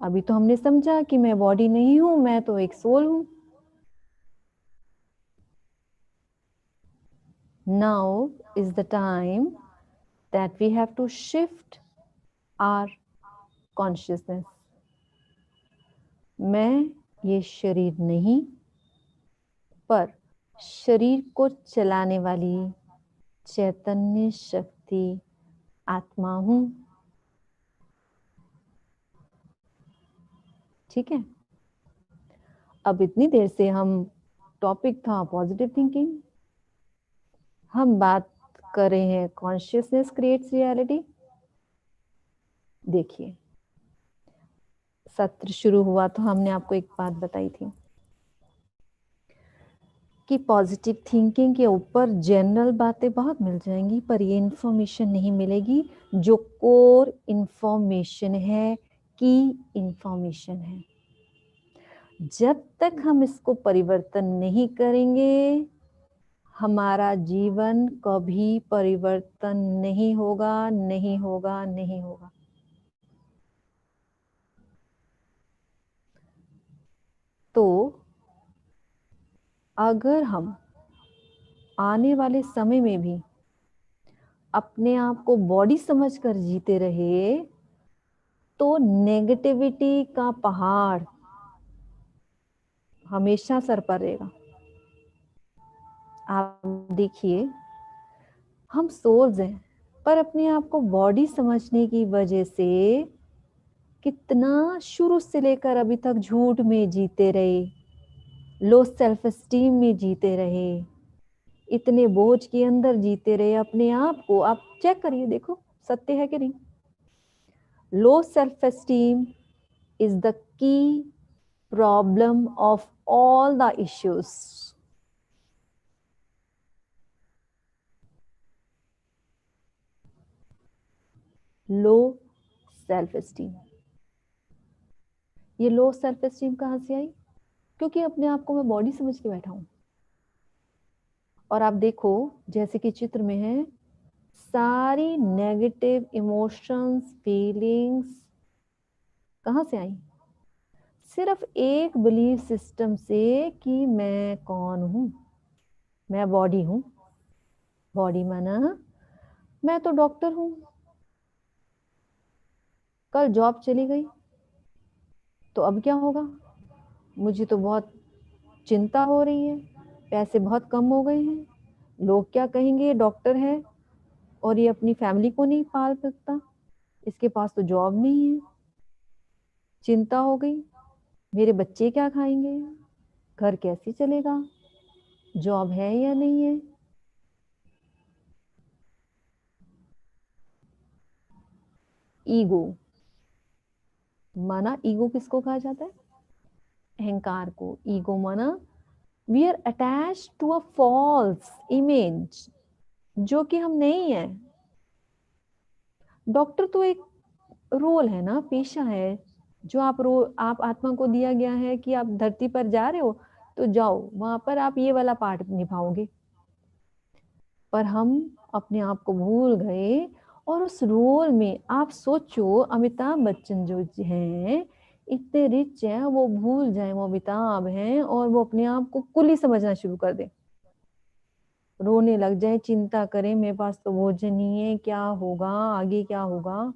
अभी तो हमने समझा कि मैं बॉडी नहीं हूं, मैं तो एक सोल हूं। Now is the time that we have to shift our consciousness। मैं ये शरीर नहीं, पर शरीर को चलाने वाली चैतन्य शक्ति आत्मा हूं। ठीक है, अब इतनी देर से हम टॉपिक था पॉजिटिव थिंकिंग, हम बात कर रहे हैं कॉन्शियसनेस क्रिएट्स रियलिटी। देखिए, सत्र शुरू हुआ तो हमने आपको एक बात बताई थी कि पॉजिटिव थिंकिंग के ऊपर जनरल बातें बहुत मिल जाएंगी, पर ये इंफॉर्मेशन नहीं मिलेगी जो कोर इंफॉर्मेशन है की इंफॉर्मेशन है। जब तक हम इसको परिवर्तन नहीं करेंगे, हमारा जीवन कभी परिवर्तन नहीं होगा, नहीं होगा, नहीं होगा। तो अगर हम आने वाले समय में भी अपने आप को बॉडी समझकर जीते रहे, तो नेगेटिविटी का पहाड़ हमेशा सर पर रहेगा। आप देखिए, हम सोल्स हैं, पर अपने आप को बॉडी समझने की वजह से कितना शुरू से लेकर अभी तक झूठ में जीते रहे, लो सेल्फ एस्टीम में जीते रहे, इतने बोझ के अंदर जीते रहे। अपने आप को आप चेक करिए, देखो सत्य है कि नहीं। Low self esteem is the key problem of all the issues. Low self esteem. ये लो सेल्फ एस्टीम कहां से आई? क्योंकि अपने आप को मैं बॉडी समझ के बैठा हूं। और आप देखो, जैसे कि चित्र में है, सारी नेगेटिव इमोशंस, फीलिंग्स कहां से आई? सिर्फ एक बिलीफ सिस्टम से कि मैं कौन हूं, मैं बॉडी हूं। बॉडी माना मैं तो डॉक्टर हूं, कल जॉब चली गई तो अब क्या होगा? मुझे तो बहुत चिंता हो रही है, पैसे बहुत कम हो गए हैं, लोग क्या कहेंगे, डॉक्टर है और ये अपनी फैमिली को नहीं पाल सकता, इसके पास तो जॉब नहीं है। चिंता हो गई, मेरे बच्चे क्या खाएंगे, घर कैसे चलेगा, जॉब है या नहीं है। ईगो माना, ईगो किसको कहा जाता है? अहंकार को। ईगो माना we are attach to a false image, जो कि हम नहीं है। डॉक्टर तो एक रोल है ना, पेशा है, जो आप आत्मा को दिया गया है कि आप धरती पर जा रहे हो तो जाओ, वहां पर आप ये वाला पार्ट निभाओगे। पर हम अपने आप को भूल गए, और उस रोल में आप सोचो, अमिताभ बच्चन जो हैं, इतने रिच हैं, वो भूल जाए वो अमिताभ हैं और वो अपने आप को कुली समझना शुरू कर दे, रोने लग जाए, चिंता करें, मेरे पास तो भोजन नहीं है, क्या होगा आगे, क्या होगा।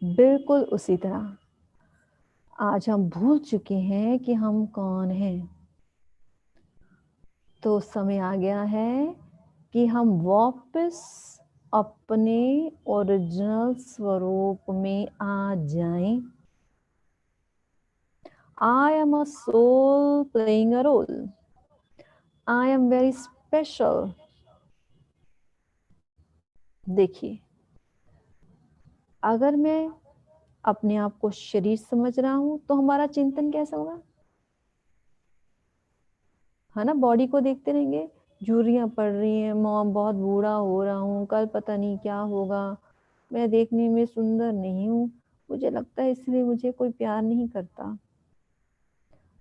बिल्कुल उसी तरह आज हम भूल चुके हैं कि हम कौन हैं। तो समय आ गया है कि हम वापस अपने ओरिजिनल स्वरूप में आ जाएं। I am a soul playing a role. I am very special. देखिए, अगर मैं अपने आप को शरीर समझ रहा हूं तो हमारा चिंतन कैसा होगा? है ना, बॉडी को देखते रहेंगे, झुर्रियां पड़ रही हैं, मॉम बहुत बूढ़ा हो रहा हूँ, कल पता नहीं क्या होगा, मैं देखने में सुंदर नहीं हूँ, मुझे लगता है इसलिए मुझे कोई प्यार नहीं करता,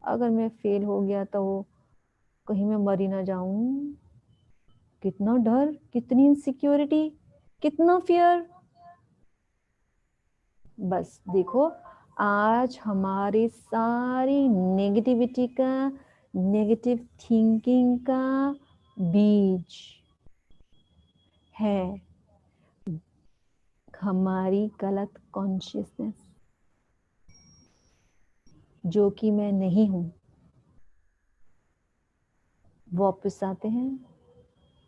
अगर मैं फेल हो गया तो कहीं मैं मर ही ना जाऊं। कितना डर, कितनी इनसिक्योरिटी, कितना फियर। बस देखो, आज हमारी सारी नेगेटिविटी का, नेगेटिव थिंकिंग का बीज है हमारी गलत कॉन्शियसनेस, जो कि मैं नहीं हूं। वापस आते हैं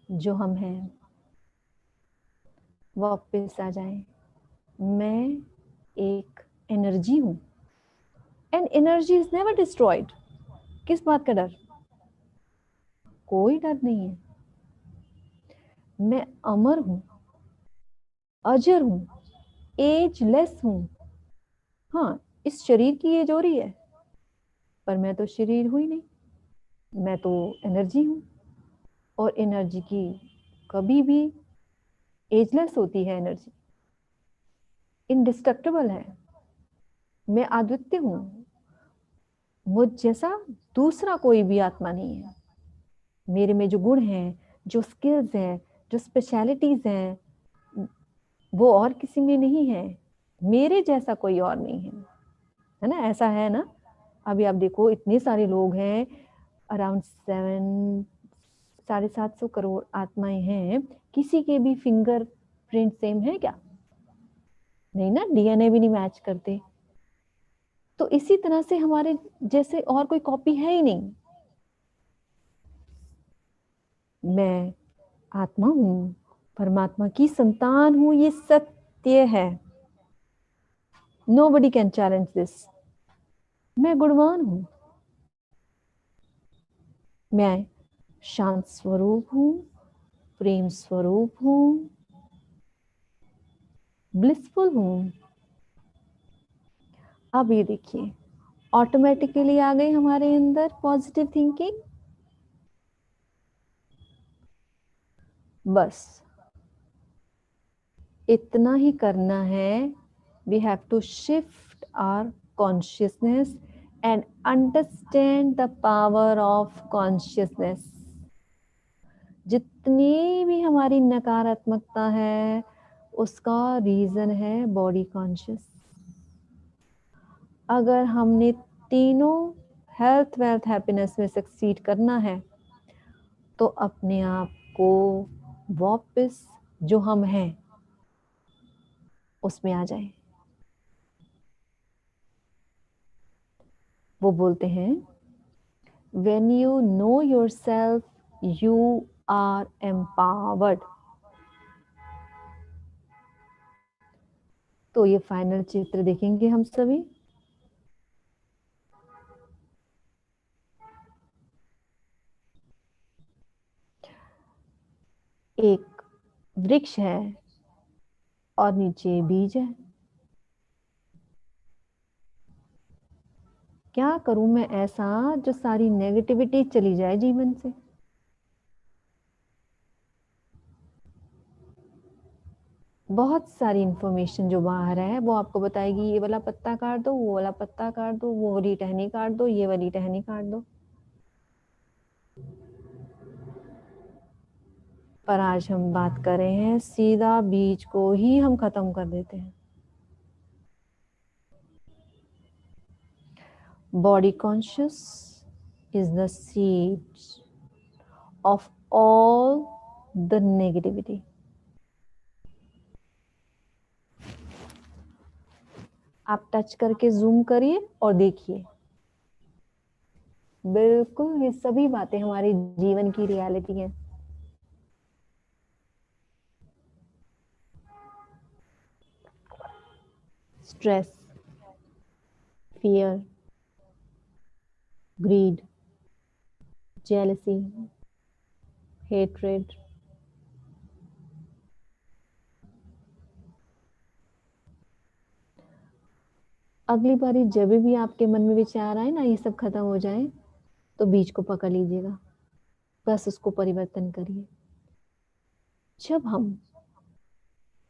जो हम हैं, वापस आ जाए, मैं एक एनर्जी हूं, and energy is never destroyed. किस बात का डर? कोई डर नहीं है। मैं अमर हूं, अजर हूं, एजलेस हूं। हाँ, इस शरीर की एज हो रही है, पर मैं तो शरीर हुई नहीं, मैं तो एनर्जी हूं, और एनर्जी की कभी भी एजलेस होती है एनर्जी। इंडिस्ट्रक्टिबल है, मैं अद्वितीय हूं, मुझ जैसा दूसरा कोई भी आत्मा नहीं है। मेरे में जो गुण हैं, जो स्किल्स हैं, जो स्पेशलिटीज हैं, वो और किसी में नहीं है, मेरे जैसा कोई और नहीं है ना? ऐसा है ना? अभी आप देखो, इतने सारे लोग हैं, अराउंड 750 करोड़ आत्माएं हैं, किसी के भी फिंगर प्रिंट सेम है क्या? नहीं ना, डीएनए भी नहीं मैच करते। तो इसी तरह से हमारे जैसे और कोई कॉपी है ही नहीं। मैं आत्मा हूं, परमात्मा की संतान हूं, ये सत्य है। Nobody can challenge this. मैं गुणवान हूं, मैं शांत स्वरूप हूं, प्रेम स्वरूप हूं, ब्लिसफुल हूं। अब ये देखिए, ऑटोमेटिकली आ गई हमारे अंदर पॉजिटिव थिंकिंग। बस इतना ही करना है। We have to shift our consciousness and understand the power of consciousness. जितनी भी हमारी नकारात्मकता है, उसका रीजन है बॉडी कॉन्शियस। अगर हमने तीनों हेल्थ, वेल्थ, हैप्पीनेस में सक्सीड करना है, तो अपने आप को वापस जो हम हैं उसमें आ जाए। वो बोलते हैं, when you know yourself, you are empowered। तो ये फाइनल चित्र देखेंगे हम सभी। एक वृक्ष है और नीचे बीज है। क्या करूं मैं ऐसा जो सारी नेगेटिविटी चली जाए जीवन से? बहुत सारी इंफॉर्मेशन जो बाहर है वो आपको बताएगी, ये वाला पत्ता काट दो, वो वाला पत्ता काट दो, वो वाली टहनी काट दो, ये वाली टहनी काट दो। पर आज हम बात कर रहे हैं, सीधा बीज को ही हम खत्म कर देते हैं। Body conscious is the seed of all the negativity। आप टच करके जूम करिए और देखिए, बिल्कुल ये सभी बातें हमारे जीवन की रियलिटी है। Stress, fear, greed, jealousy, hatred, अगली बारी जब भी आपके मन में विचार आए ना, ये सब खत्म हो जाए, तो बीज को पकड़ लीजिएगा, बस उसको परिवर्तन करिए। जब हम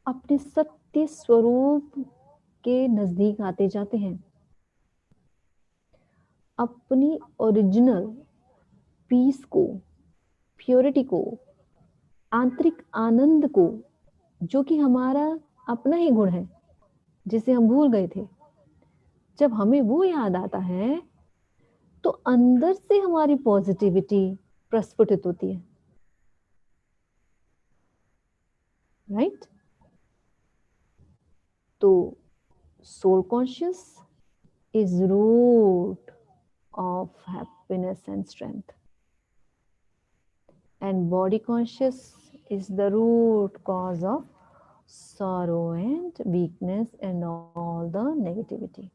अपने सत्य स्वरूप के नजदीक आते जाते हैं, अपनी ओरिजिनल पीस को, प्योरिटी को, आंतरिक आनंद को, जो कि हमारा अपना ही गुण है, जिसे हम भूल गए थे, जब हमें वो याद आता है, तो अंदर से हमारी पॉजिटिविटी प्रस्फुटित होती है। राइट? तो soul conscious is root of happiness and strength, and body conscious is the root cause of sorrow and weakness and all the negativity।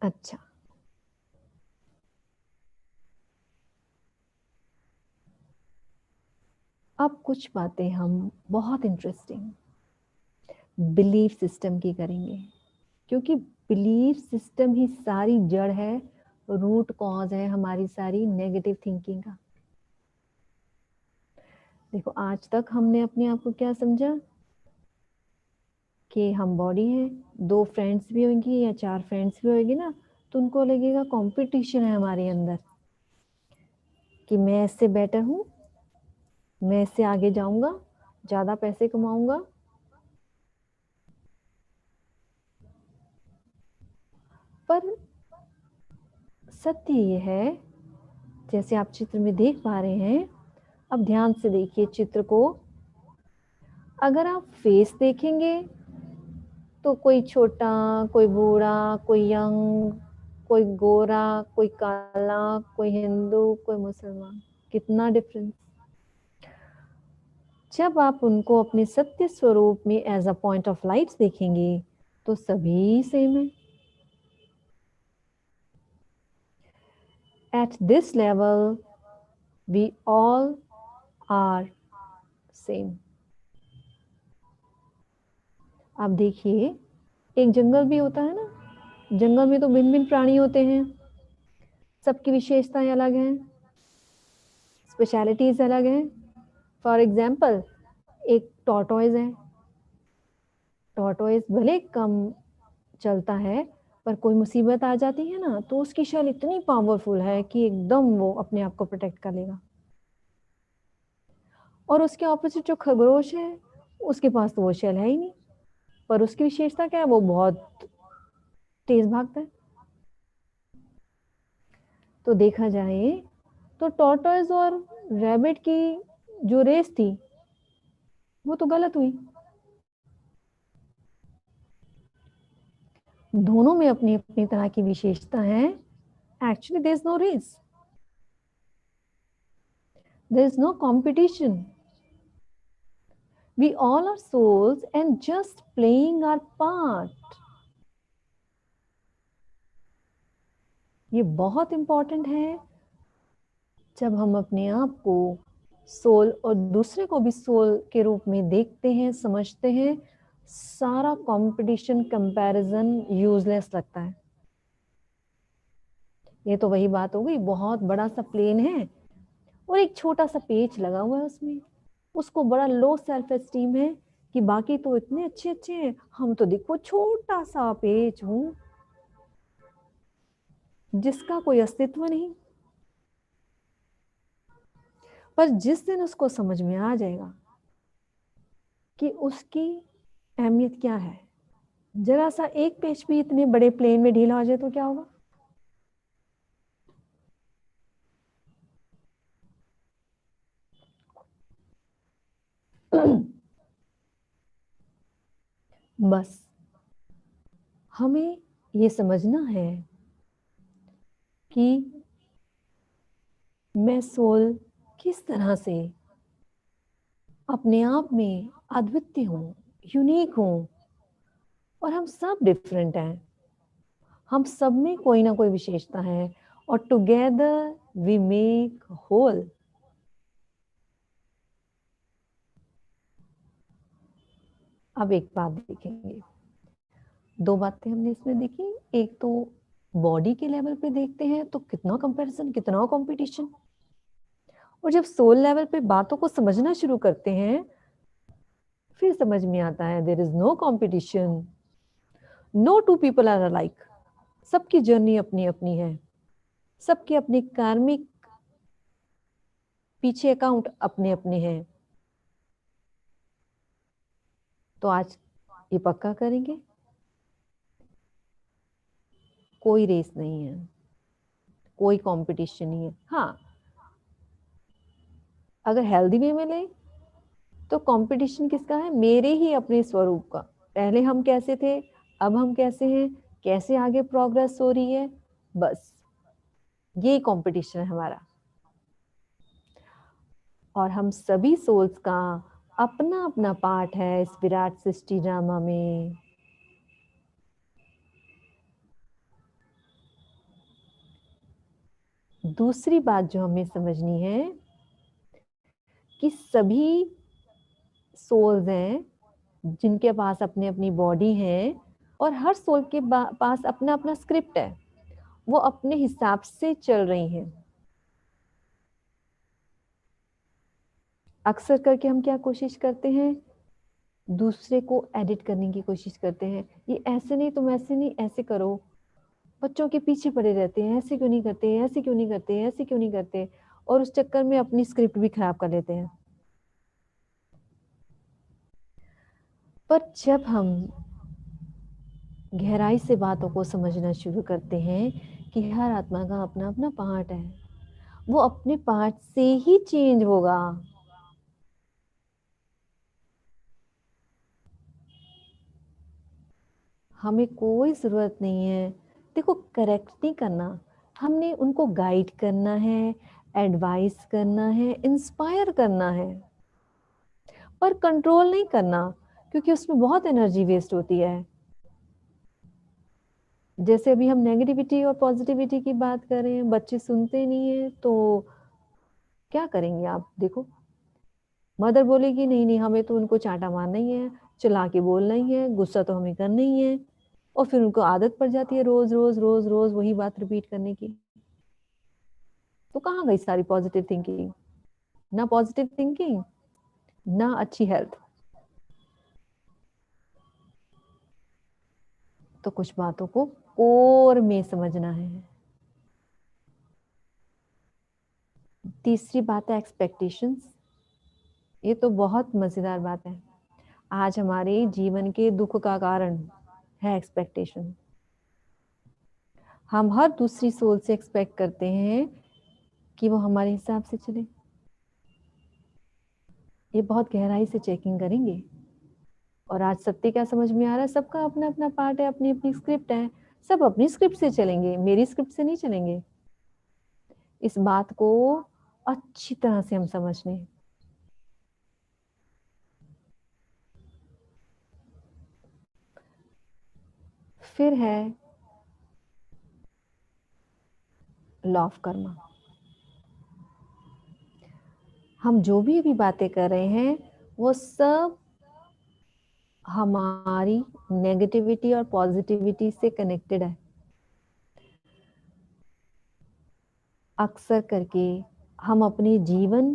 अच्छा, अब कुछ बातें हम बहुत इंटरेस्टिंग बिलीफ सिस्टम की करेंगे, क्योंकि बिलीफ सिस्टम ही सारी जड़ है, रूट कॉज है हमारी सारी नेगेटिव थिंकिंग का। देखो आज तक हमने अपने आप को क्या समझा कि हम बॉडी है, 2 फ्रेंड्स भी होंगी या 4 फ्रेंड्स भी होगी ना, तो उनको लगेगा कंपटीशन है हमारे अंदर कि मैं इससे बेटर हूँ, मैं इससे आगे जाऊंगा, ज्यादा पैसे कमाऊंगा। पर सत्य ये है, जैसे आप चित्र में देख पा रहे हैं, अब ध्यान से देखिए चित्र को। अगर आप फेस देखेंगे तो कोई छोटा, कोई बूढ़ा, कोई यंग, कोई गोरा, कोई काला, कोई हिंदू, कोई मुसलमान, कितना डिफरेंस। जब आप उनको अपने सत्य स्वरूप में as a point of light देखेंगे तो सभी सेम है। At this level we all are same. आप देखिए, एक जंगल भी होता है ना, जंगल में तो भिन्न भिन्न प्राणी होते हैं, सबकी विशेषताएं अलग हैं, स्पेशलिटीज अलग हैं। फॉर एग्जाम्पल, एक टॉर्टोइज है, टॉर्टोइज भले कम चलता है, पर कोई मुसीबत आ जाती है ना तो उसकी शल इतनी पावरफुल है कि एकदम वो अपने आप को प्रोटेक्ट कर लेगा। और उसके ऑपोजिट जो खरगोश है, उसके पास तो वो शेल है ही नहीं, पर उसकी विशेषता क्या है, वो बहुत तेज भागता है। तो देखा जाए तो टॉर्टोइज और रैबिट की जो रेस थी वो तो गलत हुई। दोनों में अपनी अपनी तरह की विशेषता है। Actually there is no race, there is no competition, we all are souls and just playing our part। ये बहुत इंपॉर्टेंट है। जब हम अपने आप को सोल और दूसरे को भी सोल के रूप में देखते हैं, समझते हैं, सारा कंपटीशन कंपैरिजन यूजलेस लगता है। ये तो वही बात हो गई, बहुत बड़ा सा प्लेन है और एक छोटा सा पेच लगा हुआ है उसमें, उसको बड़ा लो सेल्फ एस्टीम है कि बाकी तो इतने अच्छे अच्छे हैं, हम तो देखो छोटा सा पेच हूं जिसका कोई अस्तित्व नहीं। पर जिस दिन उसको समझ में आ जाएगा कि उसकी अहमियत क्या है, जरा सा एक पेच भी इतने बड़े प्लेन में ढीला हो जाए तो क्या होगा। बस हमें ये समझना है कि मैं सोल किस तरह से अपने आप में अद्वितीय हूँ, यूनिक हूँ, और हम सब डिफरेंट हैं, हम सब में कोई ना कोई विशेषता है, और टुगेदर वी मेक होल। अब एक बात देखेंगे, 2 बातें हमने इसमें देखी। एक तो बॉडी के लेवल पे देखते हैं तो कितना कंपैरिजन, कितना कंपटीशन, और जब सोल लेवल पे बातों को समझना शुरू करते हैं फिर समझ में आता है there is no competition, no two people are alike. सबकी जर्नी अपनी अपनी है, सबके अपने कार्मिक पीछे अकाउंट अपने अपने हैं। तो आज ये पक्का करेंगे, कोई रेस नहीं है, कोई कंपटीशन नहीं है। हाँ, अगर हेल्दी वे में ले तो कंपटीशन किसका है, मेरे ही अपने स्वरूप का। पहले हम कैसे थे, अब हम कैसे हैं, कैसे आगे प्रोग्रेस हो रही है, बस ये कंपटीशन है हमारा। और हम सभी सोल्स का अपना अपना पार्ट है इस विराट सृष्टि ड्रामा में। दूसरी बात जो हमें समझनी है कि सभी सोल्स हैं जिनके पास अपनी अपनी बॉडी है, और हर सोल के पास अपना अपना स्क्रिप्ट है, वो अपने हिसाब से चल रही हैं। अक्सर करके हम क्या कोशिश करते हैं, दूसरे को एडिट करने की कोशिश करते हैं, ये ऐसे नहीं, तुम ऐसे नहीं, ऐसे करो। बच्चों के पीछे पड़े रहते हैं, ऐसे क्यों नहीं करते, ऐसे क्यों नहीं करते, ऐसे क्यों नहीं करते, और उस चक्कर में अपनी स्क्रिप्ट भी खराब कर लेते हैं। पर जब हम गहराई से बातों को समझना शुरू करते हैं कि हर आत्मा का अपना अपना पार्ट है, वो अपने पार्ट से ही चेंज होगा। हमें कोई जरूरत नहीं है, देखो, करेक्ट नहीं करना, हमने उनको गाइड करना है, एडवाइस करना है, इंस्पायर करना है, पर कंट्रोल नहीं करना, क्योंकि उसमें बहुत एनर्जी वेस्ट होती है। जैसे अभी हम नेगेटिविटी और पॉजिटिविटी की बात कर रहे हैं, बच्चे सुनते नहीं है तो क्या करेंगे आप? देखो, मदर बोलेगी नहीं नहीं, हमें तो उनको चांटा मारना ही है, चिल्ला के बोलना ही है, गुस्सा तो हमें करना ही है, और फिर उनको आदत पड़ जाती है रोज रोज रोज रोज वही बात रिपीट करने की। तो कहाँ गई सारी पॉजिटिव थिंकिंग? ना पॉजिटिव थिंकिंग, ना अच्छी हेल्थ। तो कुछ बातों को कोर में समझना है। तीसरी बात है एक्सपेक्टेशंस। ये तो बहुत मजेदार बात है। आज हमारे जीवन के दुख का कारण है एक्सपेक्टेशन। हम हर दूसरी सोल से एक्सपेक्ट करते हैं कि वो हमारे हिसाब से चले। ये बहुत गहराई से चेकिंग करेंगे। और आज सत्य क्या समझ में आ रहा है, सबका अपना अपना पार्ट है, अपनी अपनी स्क्रिप्ट है, सब अपनी स्क्रिप्ट से चलेंगे, मेरी स्क्रिप्ट से नहीं चलेंगे। इस बात को अच्छी तरह से हम समझ लें। फिर है लॉ ऑफ कर्मा। हम जो भी अभी बातें कर रहे हैं वो सब हमारी नेगेटिविटी और पॉजिटिविटी से कनेक्टेड है। अक्सर करके हम अपने जीवन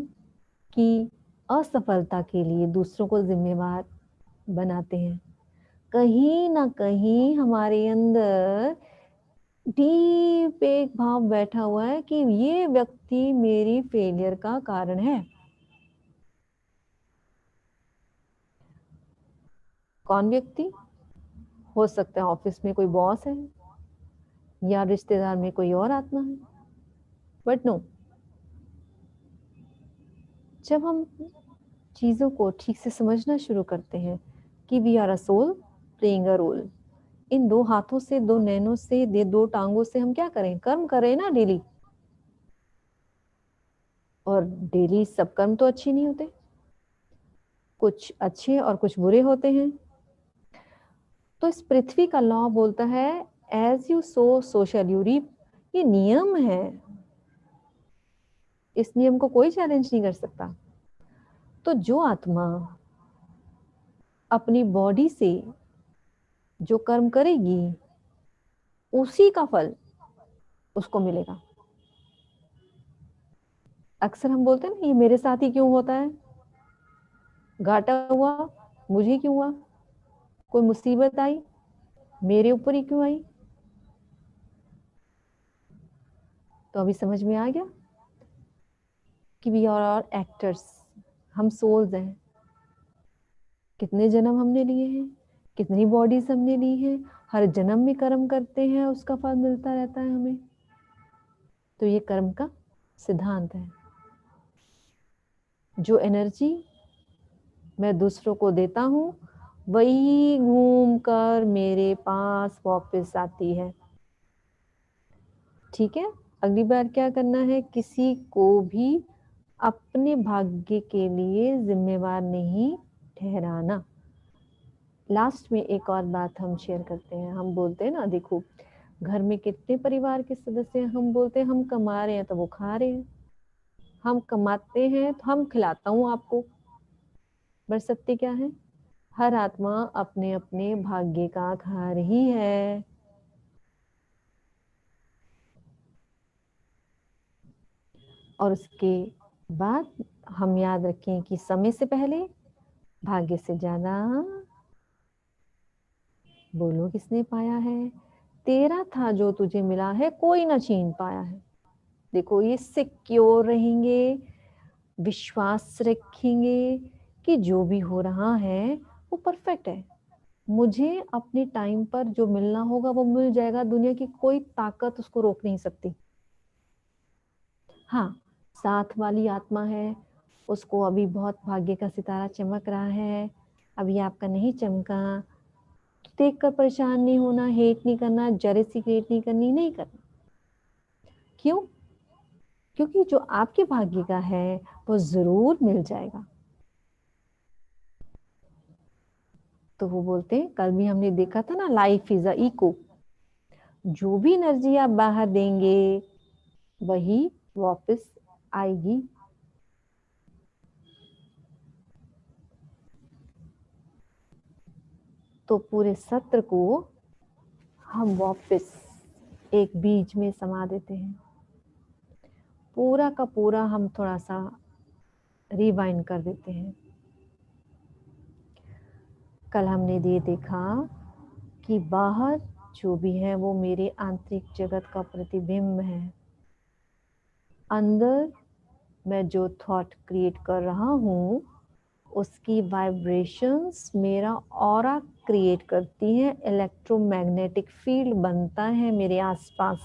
की असफलता के लिए दूसरों को जिम्मेवार बनाते हैं। कहीं ना कहीं हमारे अंदर डीप एक भाव बैठा हुआ है कि ये व्यक्ति मेरी फेलियर का कारण है। कौन व्यक्ति? हो सकता है ऑफिस में कोई बॉस है, या रिश्तेदार में कोई और आत्मा है, बट नो, जब हम चीजों को ठीक से समझना शुरू करते हैं कि we are a soul playing a role, इन दो हाथों से, दो नैनों से, दो टांगों से हम क्या करें? कर्म करें ना डेली। और डेली सब कर्म तो अच्छे नहीं होते, कुछ अच्छे और कुछ बुरे होते हैं। तो इस पृथ्वी का लॉ बोलता है as you sow so shall you reap. ये नियम है, इस नियम को कोई चैलेंज नहीं कर सकता। तो जो आत्मा अपनी बॉडी से जो कर्म करेगी उसी का फल उसको मिलेगा। अक्सर हम बोलते हैं ना, ये मेरे साथ ही क्यों होता है, घाटा हुआ मुझे क्यों हुआ, कोई मुसीबत आई मेरे ऊपर ही क्यों आई। तो अभी समझ में आ गया कि वी आर आर एक्टर्स, हम सोल्स हैं। कितने जन्म हमने लिए हैं, कितनी बॉडीज हमने ली हैं, हर जन्म में कर्म करते हैं, उसका फल मिलता रहता है हमें। तो ये कर्म का सिद्धांत है। जो एनर्जी मैं दूसरों को देता हूँ वही घूम कर मेरे पास वापस आती है। ठीक है, अगली बार क्या करना है, किसी को भी अपने भाग्य के लिए जिम्मेवार नहीं ठहराना। लास्ट में एक और बात हम शेयर करते हैं। हम बोलते हैं ना, देखो घर में कितने परिवार के सदस्य हैं, हम बोलते हैं हम कमा रहे हैं तो वो खा रहे हैं, हम कमाते हैं तो हम खिलाता हूँ आपको। पर सत्य क्या है, हर आत्मा अपने अपने भाग्य का खा रही है। और उसके बाद हम याद रखें कि समय से पहले भाग्य से ज्यादा। बोलो किसने पाया है? तेरा था जो तुझे मिला है, कोई ना छीन पाया है। देखो ये सिक्योर रहेंगे, विश्वास रखेंगे कि जो भी हो रहा है वो परफेक्ट है। मुझे अपने टाइम पर जो मिलना होगा वो मिल जाएगा, दुनिया की कोई ताकत उसको रोक नहीं सकती। हाँ, साथ वाली आत्मा है, उसको अभी बहुत भाग्य का सितारा चमक रहा है, अभी आपका नहीं चमका। देख कर परेशान नहीं होना, हेट नहीं करना, जेलसी क्रिएट नहीं करनी, नहीं करना। क्यों? क्योंकि जो आपके भाग्य का है वो जरूर मिल जाएगा। तो वो बोलते हैं, कल भी हमने देखा था ना, लाइफ इज अ इको। जो भी एनर्जी आप बाहर देंगे वही वापस आएगी। तो पूरे सत्र को हम वापस एक बीज में समा देते हैं। पूरा का पूरा हम थोड़ा सा रिवाइंड कर देते हैं। कल हमने ये देखा कि बाहर जो भी है वो मेरे आंतरिक जगत का प्रतिबिंब है। अंदर मैं जो थॉट क्रिएट कर रहा हूँ उसकी वाइब्रेशंस मेरा ऑरा क्रिएट करती हैं, इलेक्ट्रोमैग्नेटिक फील्ड बनता है मेरे आसपास।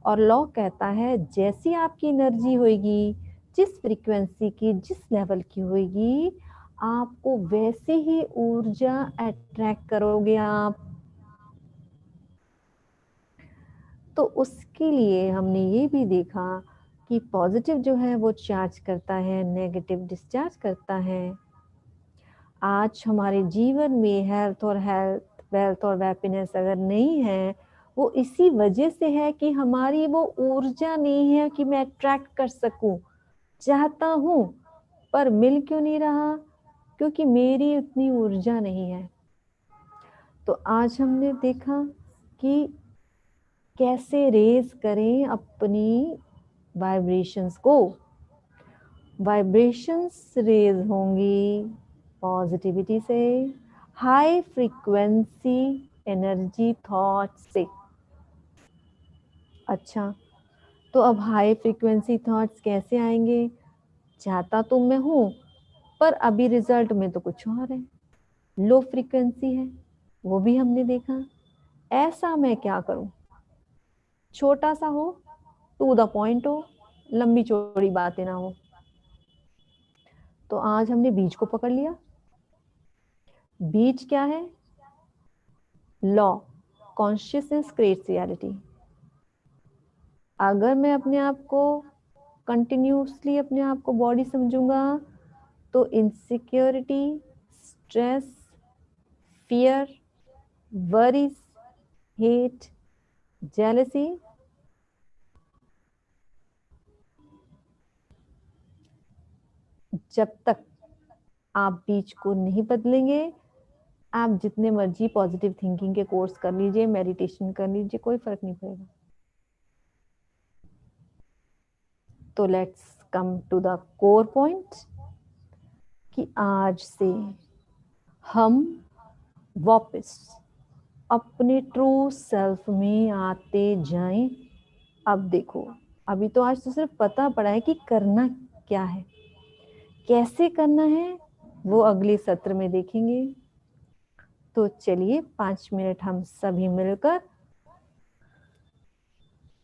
और लॉ कहता है जैसी आपकी एनर्जी होगी, जिस फ्रीक्वेंसी की, जिस लेवल की होगी, आपको वैसे ही ऊर्जा अट्रैक्ट करोगे आप। तो उसके लिए हमने ये भी देखा कि पॉजिटिव जो है वो चार्ज करता है, नेगेटिव डिस्चार्ज करता है। आज हमारे जीवन में हेल्थ वेल्थ और हैप्पीनेस अगर नहीं है, वो इसी वजह से है कि हमारी वो ऊर्जा नहीं है कि मैं अट्रैक्ट कर सकूं। चाहता हूं पर मिल क्यों नहीं रहा? क्योंकि मेरी उतनी ऊर्जा नहीं है। तो आज हमने देखा कि कैसे रेज करें अपनी वाइब्रेशंस को। वाइब्रेशंस रेज होंगी पॉजिटिविटी से, हाई फ्रीक्वेंसी एनर्जी थॉट से। अच्छा, तो अब हाई फ्रीक्वेंसी थॉट्स कैसे आएंगे? चाहता तो मैं हूं पर अभी रिजल्ट में तो कुछ और है, लो फ्रीक्वेंसी है, वो भी हमने देखा। ऐसा मैं क्या करूं? छोटा सा हो, टू द पॉइंट हो, लंबी चौड़ी बातें ना हो। तो आज हमने बीज को पकड़ लिया। बीज क्या है? Law, consciousness creates reality. अगर मैं अपने आप को कंटिन्यूसली अपने आप को बॉडी समझूंगा तो insecurity, stress, fear, worries, hate, jealousy, जब तक आप बीज को नहीं बदलेंगे, आप जितने मर्जी पॉजिटिव थिंकिंग के कोर्स कर लीजिए, मेडिटेशन कर लीजिए, कोई फर्क नहीं पड़ेगा। तो let's come to the core point कि आज से हम वापस अपने ट्रू सेल्फ में आते जाएं। अब देखो, अभी तो आज तो सिर्फ पता पड़ा है कि करना क्या है, कैसे करना है वो अगले सत्र में देखेंगे। तो चलिए 5 मिनट हम सभी मिलकर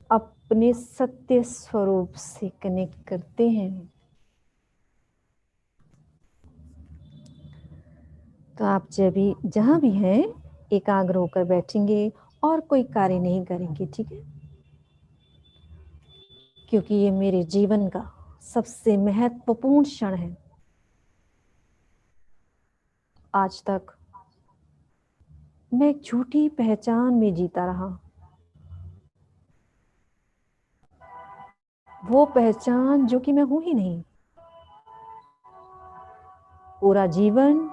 अपने सत्य स्वरूप से कनेक्ट करते हैं। तो आप जब भी जहां भी हैं एकाग्र होकर बैठेंगे और कोई कार्य नहीं करेंगे, ठीक है? क्योंकि ये मेरे जीवन का सबसे महत्वपूर्ण क्षण है। आज तक मैं एक झूठी पहचान में जीता रहा, वो पहचान जो कि मैं हूं ही नहीं। पूरा जीवन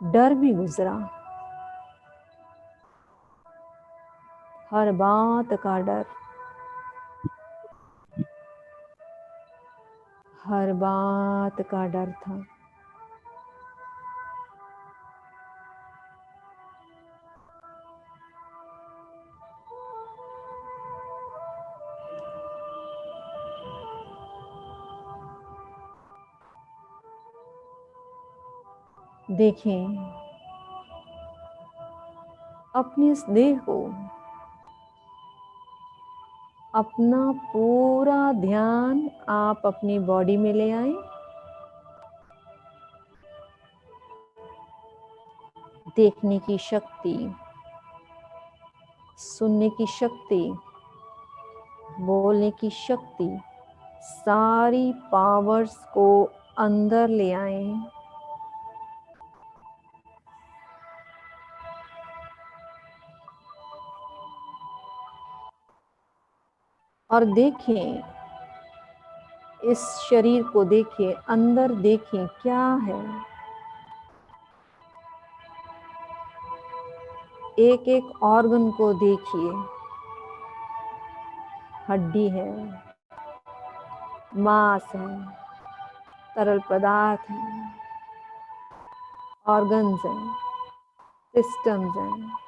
डर भी गुजरा, हर बात का डर। हर बात का डर था। देखें अपने इस देह को, अपना पूरा ध्यान आप अपनी बॉडी में ले आए। देखने की शक्ति, सुनने की शक्ति, बोलने की शक्ति, सारी पावर्स को अंदर ले आए। और देखें, इस शरीर को देखिए, अंदर देखें क्या है। एक एक ऑर्गन को देखिए। हड्डी है, मांस है, तरल पदार्थ है, ऑर्गन्स हैं, सिस्टम्स हैं।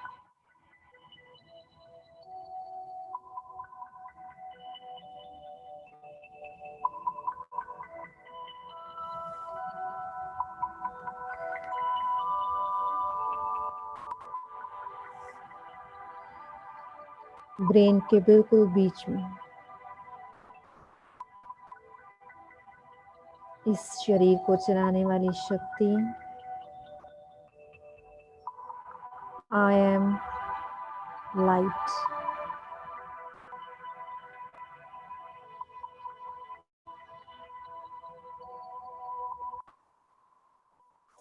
ब्रेन के बिल्कुल बीच में इस शरीर को चलाने वाली शक्ति आई एम लाइट।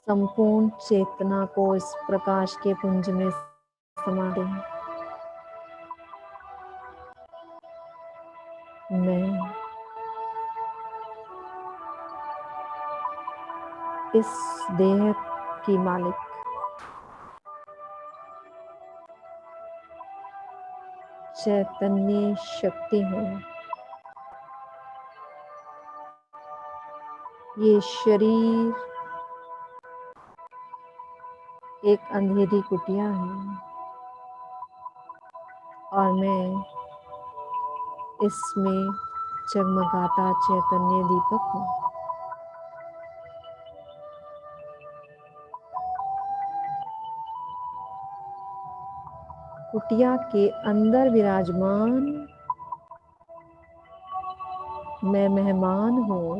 संपूर्ण चेतना को इस प्रकाश के पुंज में समा दें। मैं इस देह की मालिक चैतन्य शक्ति हूँ। ये शरीर एक अंधेरी कुटिया है और मैं इसमें जगमगाता चैतन्य दीपक हूँ। कुटिया के अंदर विराजमान मैं मेहमान हूँ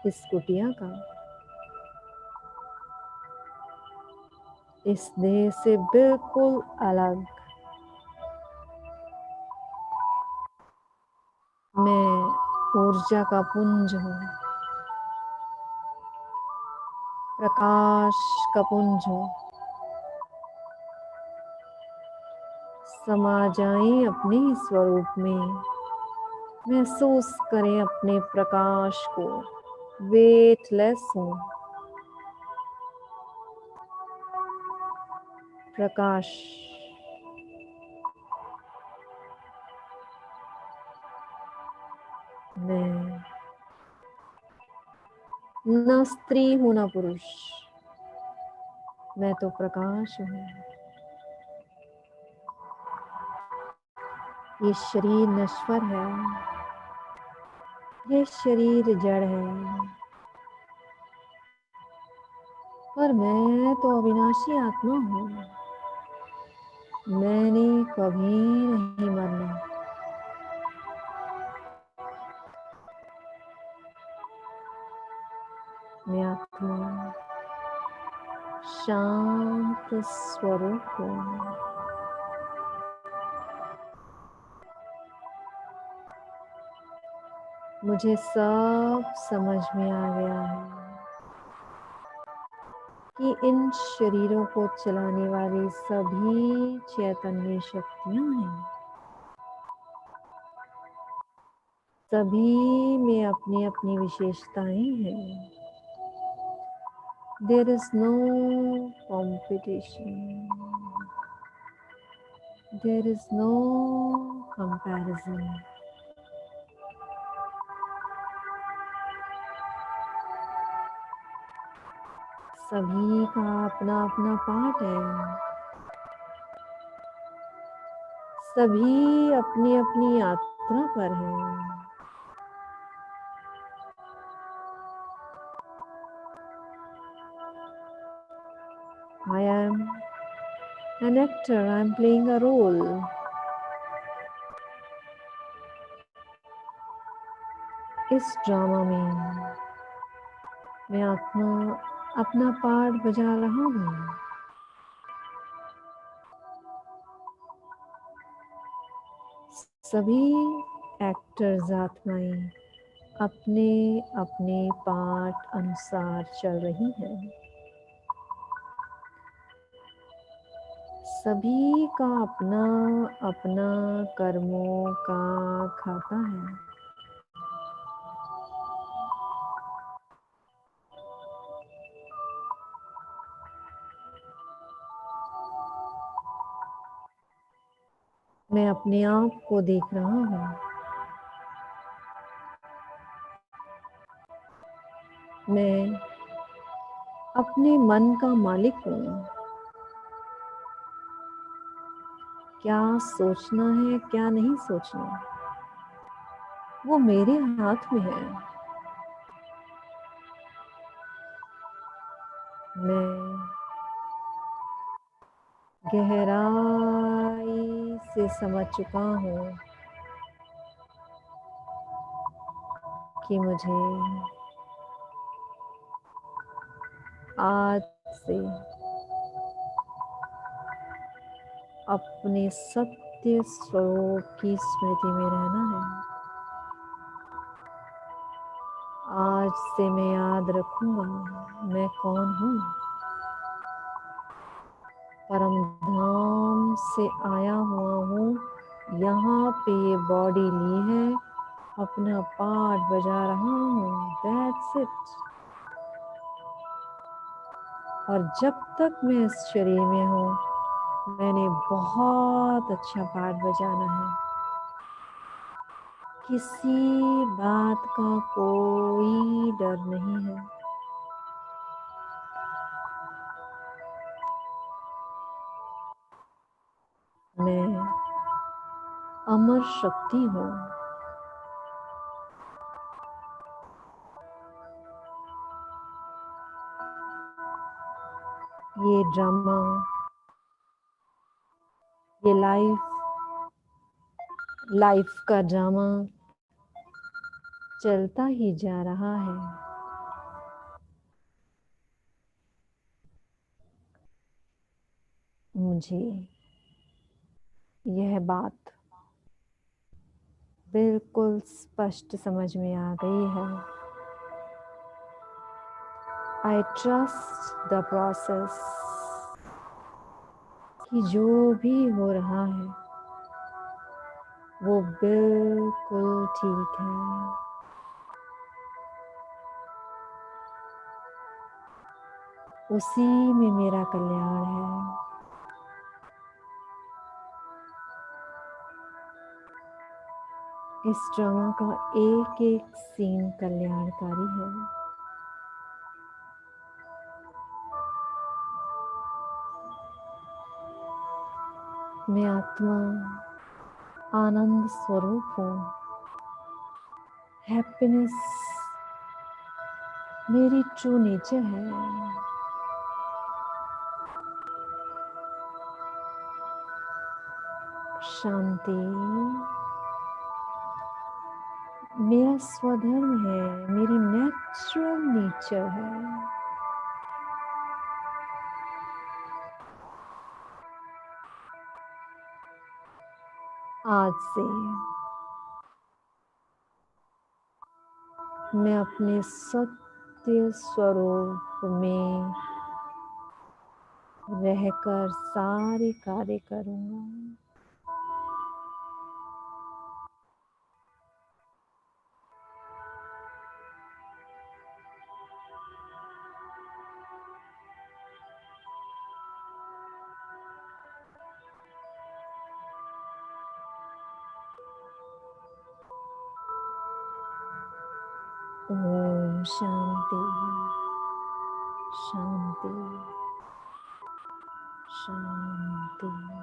इस कुटिया का। इस देह से बिल्कुल अलग मैं ऊर्जा का पुंज हूँ, प्रकाश का पुंज हूँ। समा जाएं अपने स्वरूप में, महसूस करें अपने प्रकाश को। वेटलेस हूँ, प्रकाश। मैं न स्त्री हूँ न पुरुष, मैं तो प्रकाश हूँ। ये शरीर नश्वर है, ये शरीर जड़ है, पर मैं तो अविनाशी आत्मा हूँ। मैंने कभी नहीं मरना। मैं आत्मा शांत स्वरूप हूँ। मुझे सब समझ में आ गया है कि इन शरीरों को चलाने वाली सभी चैतन्य शक्तियां हैं। सभी में अपनी अपनी विशेषताएं हैं। There is no competition. There is no comparison. सभी का अपना अपना पार्ट है, सभी अपनी अपनी यात्रा पर हैं। I am an actor, I am playing a role. इस ड्रामा में मैं अपना पार्ट बजा रहा हूँ। सभी एक्टर्स आत्माएं अपने अपने पार्ट अनुसार चल रही हैं। सभी का अपना अपना कर्मों का खाता है। मैं अपने आप को देख रहा हूँ। मैं अपने मन का मालिक हूँ। क्या सोचना है, क्या नहीं सोचना, वो मेरे हाथ में है। मैं गहराई से समझ चुका हूँ कि मुझे आज से अपने सत्य स्वरूप की स्मृति में रहना है। आज से मैं याद रखूंगा मैं कौन हूँ। परम धाम से आया हुआ हूँ, यहाँ पे ये बॉडी ली है, अपना पार्ट बजा रहा हूँ, दैट्स इट। और जब तक मैं इस शरीर में हूँ, मैंने बहुत अच्छा पार्ट बजाना है। किसी बात का कोई डर नहीं है। मैं अमर शक्ति हूँ। ये ड्रामा, ये लाइफ का ड्रामा चलता ही जा रहा है। मुझे यह बात बिल्कुल स्पष्ट समझ में आ गई है। आई ट्रस्ट द प्रोसेस कि जो भी हो रहा है वो बिल्कुल ठीक है। उसी में मेरा कल्याण है। इस ड्रामा का एक एक सीन कल्याणकारी है। मैं आत्मा आनंद स्वरूप हूँ। हैप्पीनेस मेरी ट्रू नेचर है। शांति मेरा स्वधर्म है, मेरी नेचुरल नेचर है। आज से मैं अपने सत्य स्वरूप में रहकर सारे कार्य करूँगा। ओम शांति शांति। शांति शांति।